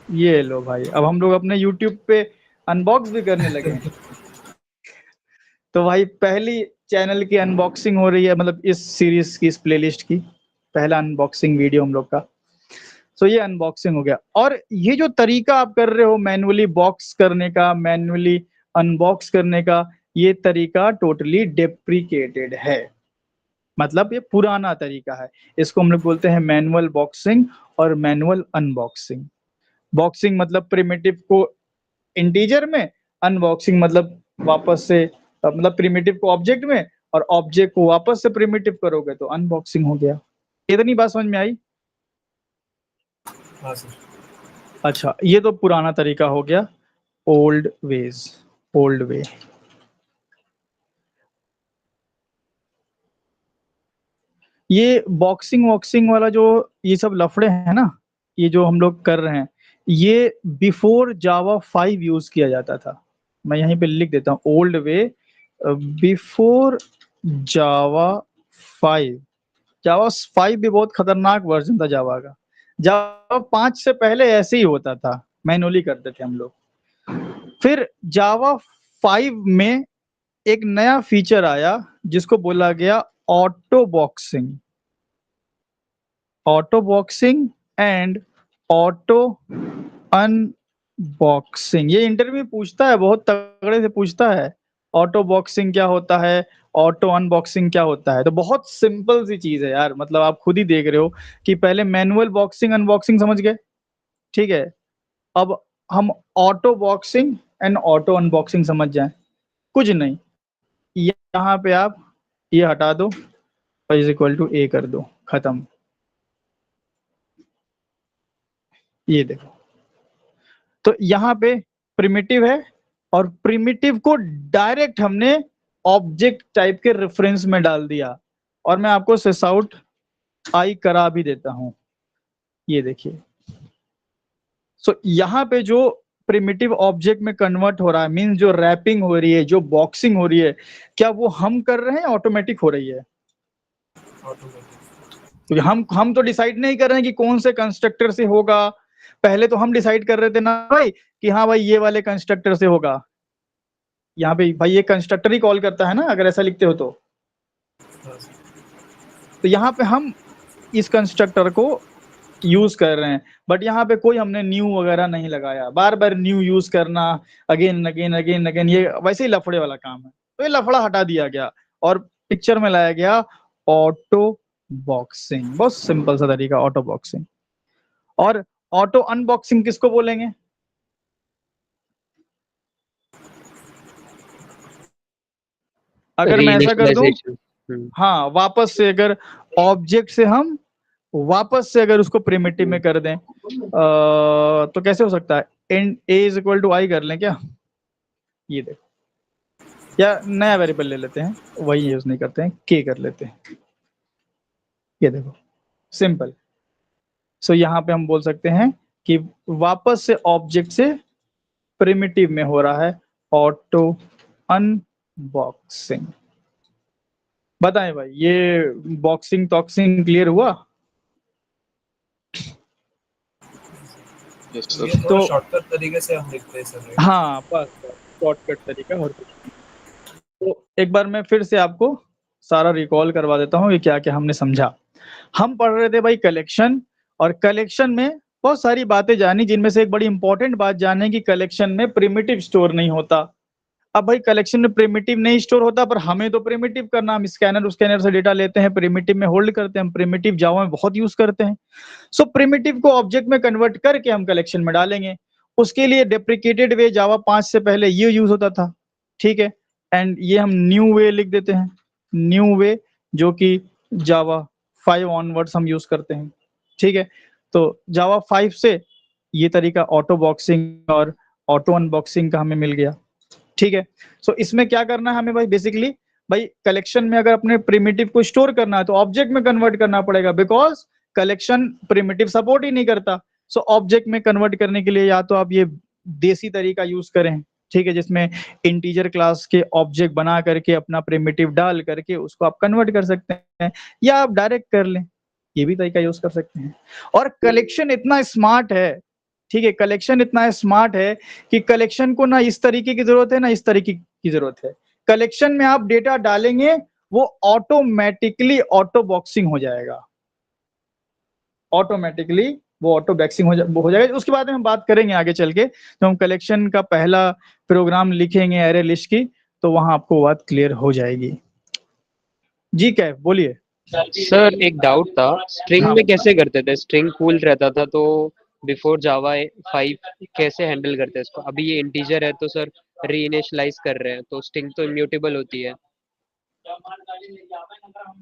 ये लो भाई, अब हम लोग अपने YouTube पे अनबॉक्स भी करने लगे हैं। तो भाई पहली चैनल की अनबॉक्सिंग हो रही है, मतलब इस सीरीज की, इस प्लेलिस्ट की पहला अनबॉक्सिंग वीडियो हम लोग का। सो ये अनबॉक्सिंग हो गया। और ये जो तरीका आप कर रहे हो मैन्युअली बॉक्स करने का, मैन्युअली अनबॉक्स करने का, ये तरीका टोटली डेप्रिकेटेड है, मतलब ये पुराना तरीका है। इसको हम लोग बोलते हैं मैनुअल बॉक्सिंग और मैनुअल अनबॉक्सिंग। बॉक्सिंग मतलब प्रिमिटिव को इंटीजर में, अनबॉक्सिंग मतलब वापस से मतलब प्रिमिटिव को ऑब्जेक्ट में, और ऑब्जेक्ट को वापस से प्रिमिटिव करोगे तो अनबॉक्सिंग हो गया। इतनी बात समझ में आई? हाँ सर। अच्छा, ये तो पुराना तरीका हो गया, ओल्ड वेज, ओल्ड वे। ये बॉक्सिंग वॉक्सिंग वाला जो ये सब लफड़े हैं ना, ये जो हम लोग कर रहे हैं, ये बिफोर जावा 5 यूज किया जाता था। मैं यहीं पे लिख देता हूँ, ओल्ड वे बिफोर जावा 5। जावा 5 भी बहुत खतरनाक वर्जन था जावा का। जावा 5 से पहले ऐसे ही होता था, मैनुअली करते थे हम लोग। फिर जावा 5 में एक नया फीचर आया जिसको बोला गया auto boxing, auto boxing and auto unboxing. ये इंटरव्यू पूछता है, बहुत तगड़े से पूछता है, ऑटो बॉक्सिंग क्या होता है, ऑटो अनबॉक्सिंग क्या होता है। तो बहुत सिंपल सी चीज है यार, मतलब आप खुद ही देख रहे हो कि पहले मैनुअल बॉक्सिंग अनबॉक्सिंग समझ गए, ठीक है, अब हम auto boxing and auto unboxing समझ जाए। कुछ नहीं, यहाँ पे आप ये हटा दो और इज इक्वल टू ए कर दो, खत्म। ये देखो, तो यहाँ पे प्रिमिटिव है, और प्रिमिटिव को डायरेक्ट हमने ऑब्जेक्ट टाइप के रेफरेंस में डाल दिया। और मैं आपको सिस आउट आई करा भी देता हूं, ये देखिए। सो यहाँ पे जो प्रिमिटिव ऑब्जेक्ट में कन्वर्ट हो रहा है, मींस जो रैपिंग हो रही है, जो बॉक्सिंग हो रही है, क्या वो हम कर रहे हैं, ऑटोमेटिक हो रही है? ऑटोमेटिक। तो हम तो डिसाइड नहीं कर रहे हैं कि कौन से कंस्ट्रक्टर से होगा। पहले तो हम डिसाइड कर रहे थे ना भाई कि हाँ भाई ये वाले कंस्ट्रक्टर से होगा। यहाँ पे भाई ये कंस्ट्रक्टर ही कॉल करता है ना, अगर ऐसा लिखते हो तो। हाँ सर। तो यहाँ पे हम इस कंस्ट्रक्टर को यूज कर रहे हैं, बट यहाँ पे कोई हमने न्यू वगैरह नहीं लगाया। बार बार न्यू यूज करना, अगेन अगेन अगेन अगेन, ये वैसे ही लफड़े वाला काम है। तो ये लफड़ा हटा दिया गया और पिक्चर में लाया गया ऑटो बॉक्सिंग। बहुत सिंपल सा तरीका ऑटो बॉक्सिंग। और ऑटो अनबॉक्सिंग किसको बोलेंगे? अगर मैं ऐसा कर दूं, रीइनिशियलाइजेशन। हाँ, वापस से अगर ऑब्जेक्ट से हम वापस से अगर उसको प्रिमिटिव में कर दें तो कैसे हो सकता है? And A is equal to I कर लें क्या? ये देखो, या नया वेरिएबल ले लेते हैं, वही यूज नहीं करते हैं, के कर लेते हैं। ये देखो, सिंपल। सो यहाँ पे हम बोल सकते हैं कि वापस से ऑब्जेक्ट से प्रिमिटिव में हो रहा है ऑटो अनबॉक्सिंग। बताएं भाई, ये बॉक्सिंग टॉक्सिंग क्लियर हुआ? तो शॉर्टकट तरीके से हम लिखते हैं सर। हाँ, बस शॉर्टकट तरीका और कुछ नहीं। तो एक बार मैं फिर से आपको सारा रिकॉल करवा देता हूँ कि क्या क्या हमने समझा। हम पढ़ रहे थे भाई कलेक्शन, और कलेक्शन में बहुत सारी बातें जानी, जिनमें से एक बड़ी इंपॉर्टेंट बात जाने की कलेक्शन में प्रिमिटिव स्टोर नहीं होता। अब भाई कलेक्शन में प्रिमिटिव नहीं स्टोर होता, पर हमें तो प्रिमिटिव करना, हम स्कैनर से डेटा लेते हैं, प्रिमिटिव में होल्ड करते हैं, हम प्रिमिटिव जावा में बहुत यूज करते हैं। सो प्रिमिटिव को ऑब्जेक्ट में कन्वर्ट करके हम कलेक्शन में डालेंगे। उसके लिए डेप्रिकेटेड वे जावा 5 से पहले ये यूज होता था, ठीक है, एंड ये हम न्यू वे लिख देते हैं, न्यू वे, जो कि जावा 5 ऑनवर्ड्स हम यूज करते हैं, ठीक है। तो जावा 5 से ये तरीका ऑटो बॉक्सिंग और ऑटो अनबॉक्सिंग का हमें मिल गया, ठीक है। सो इसमें क्या करना है हमें भाई, बेसिकली भाई कलेक्शन में अगर अपने प्रिमिटिव को स्टोर करना है तो ऑब्जेक्ट में कन्वर्ट करना पड़ेगा, बिकॉज कलेक्शन प्रिमिटिव सपोर्ट ही नहीं करता। सो ऑब्जेक्ट में कन्वर्ट करने के लिए या तो आप ये देसी तरीका यूज करें, ठीक है, जिसमें इंटीजर क्लास के ऑब्जेक्ट बना करके अपना प्रिमिटिव डाल करके उसको आप कन्वर्ट कर सकते हैं, या आप डायरेक्ट कर लें, ये भी तरीका यूज कर सकते हैं। और कलेक्शन इतना स्मार्ट है, ठीक है, कलेक्शन इतना स्मार्ट है कि कलेक्शन को ना इस तरीके की जरूरत है ना इस तरीके की जरूरत है। कलेक्शन में आप डेटा डालेंगे वो ऑटोमेटिकली ऑटो बॉक्सिंग हो जाएगा, ऑटोमेटिकली वो ऑटो बॉक्सिंग हो जाएगा। उसके बाद में हम बात करेंगे आगे चल के, तो हम कलेक्शन का पहला प्रोग्राम लिखेंगे एरे लिस्ट की, तो वहां आपको बात क्लियर हो जाएगी। जी कैफ बोलिए। सर एक डाउट था, स्ट्रिंग में कैसे करते थे? स्ट्रिंग पूल रहता था तो बिफोर जावा 5 कैसे हैंडल करते हैं इसको? अभी ये इंटीजर है तो सर रीइनिशियलाइज कर रहे हैं, तो स्ट्रिंग तो इम्यूटेबल होती है।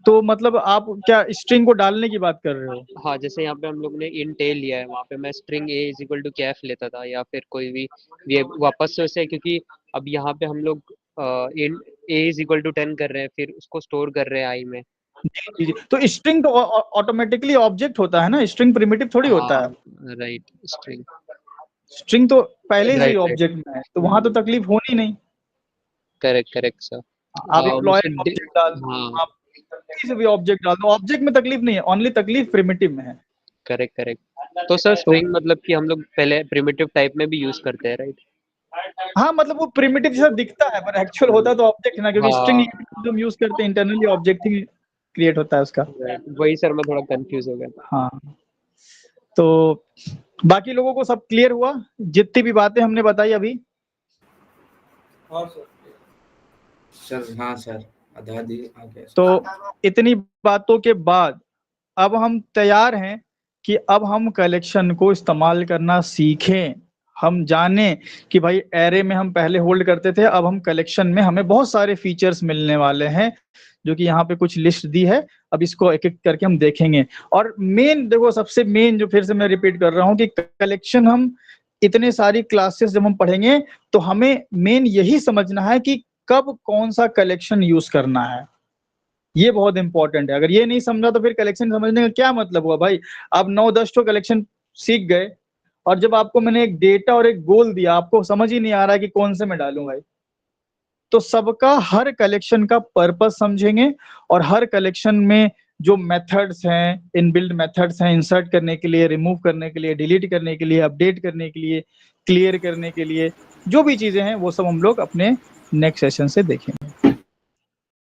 तो मतलब आप क्या स्ट्रिंग को डालने की बात कर रहे हो? हाँ, जैसे यहाँ पे हम लोग ने इंट ए लिया है, वहाँ पे मैं string A is equal to Kaif लेता था, या फिर कोई भी ये वापस से वैसे, क्योंकि अब यहाँ पे हम लोग int A is equal to 10 कर रहे हैं, फिर उसको स्टोर कर रहे हैं आई में। जी जी, तो स्ट्रिंग तो ऑटोमेटिकली ऑब्जेक्ट होता है ना, स्ट्रिंग प्रिमिटिव थोड़ी होता है। राइट, स्ट्रिंग तो पहले से ही Right, right. ऑब्जेक्ट में है, तो वहां तो तकलीफ होनी नहीं। Correct sir. आप एम्प्लॉयर मुझे ऑब्जेक्ट डाल दो, हाँ, आप कहीं से भी ऑब्जेक्ट डाल दो, ऑब्जेक्ट में तकलीफ नहीं है, ओनली तकलीफ प्रिमिटिव में है। करेक्ट। तो सर स्ट्रिंग मतलब कि हम लोग पहले प्रिमिटिव टाइप में भी यूज करते हैं, राइट? हाँ, मतलब वो प्रिमिटिव जैसा दिखता है, पर एक्चुअल होता तो ऑब्जेक्ट है ना, क्योंकि हाँ। स्ट्रिंग हम यूज करते हैं इंटरनली, ऑब्जेक्ट ही क्रिएट होता है उसका। वही सर, मैं थोड़ा कंफ्यूज हो गया। हाँ, तो बाकी लोगों को सब क्लियर हुआ, जितनी भी बातें हमने बताई अभी? और सर हाँ सर, आधा दी आगे। तो इतनी बातों के बाद अब हम तैयार हैं कि अब हम कलेक्शन को इस्तेमाल करना सीखें। हम जाने कि भाई एरे में हम पहले होल्ड करते थे, अब हम कलेक्शन में हमें बहुत सारे फीचर्स मिलने वाले हैं, जो कि यहाँ पे कुछ लिस्ट दी है, अब इसको एक एक करके हम देखेंगे। और मेन देखो, सबसे मेन जो फिर से मैं रिपीट कर रहा हूँ कि कलेक्शन, हम इतने सारी क्लासेस जब हम पढ़ेंगे तो हमें मेन यही समझना है कि कब कौन सा कलेक्शन यूज करना है, ये बहुत इंपॉर्टेंट है। अगर ये नहीं समझा तो फिर कलेक्शन समझने का क्या मतलब हुआ भाई? आप 9-10 तो कलेक्शन सीख गए, और जब आपको मैंने एक डेटा और एक गोल दिया, आपको समझ ही नहीं आ रहा है कि कौन से में डालूं भाई। तो सबका, हर कलेक्शन का पर्पस समझेंगे, और हर कलेक्शन में जो मेथड्स हैं, इनबिल्ट मेथड्स हैं, इंसर्ट करने के लिए, रिमूव करने के लिए, डिलीट करने के लिए, अपडेट करने के लिए, क्लियर करने के लिए, जो भी चीजें हैं वो सब हम लोग अपने नेक्स्ट सेशन से देखेंगे।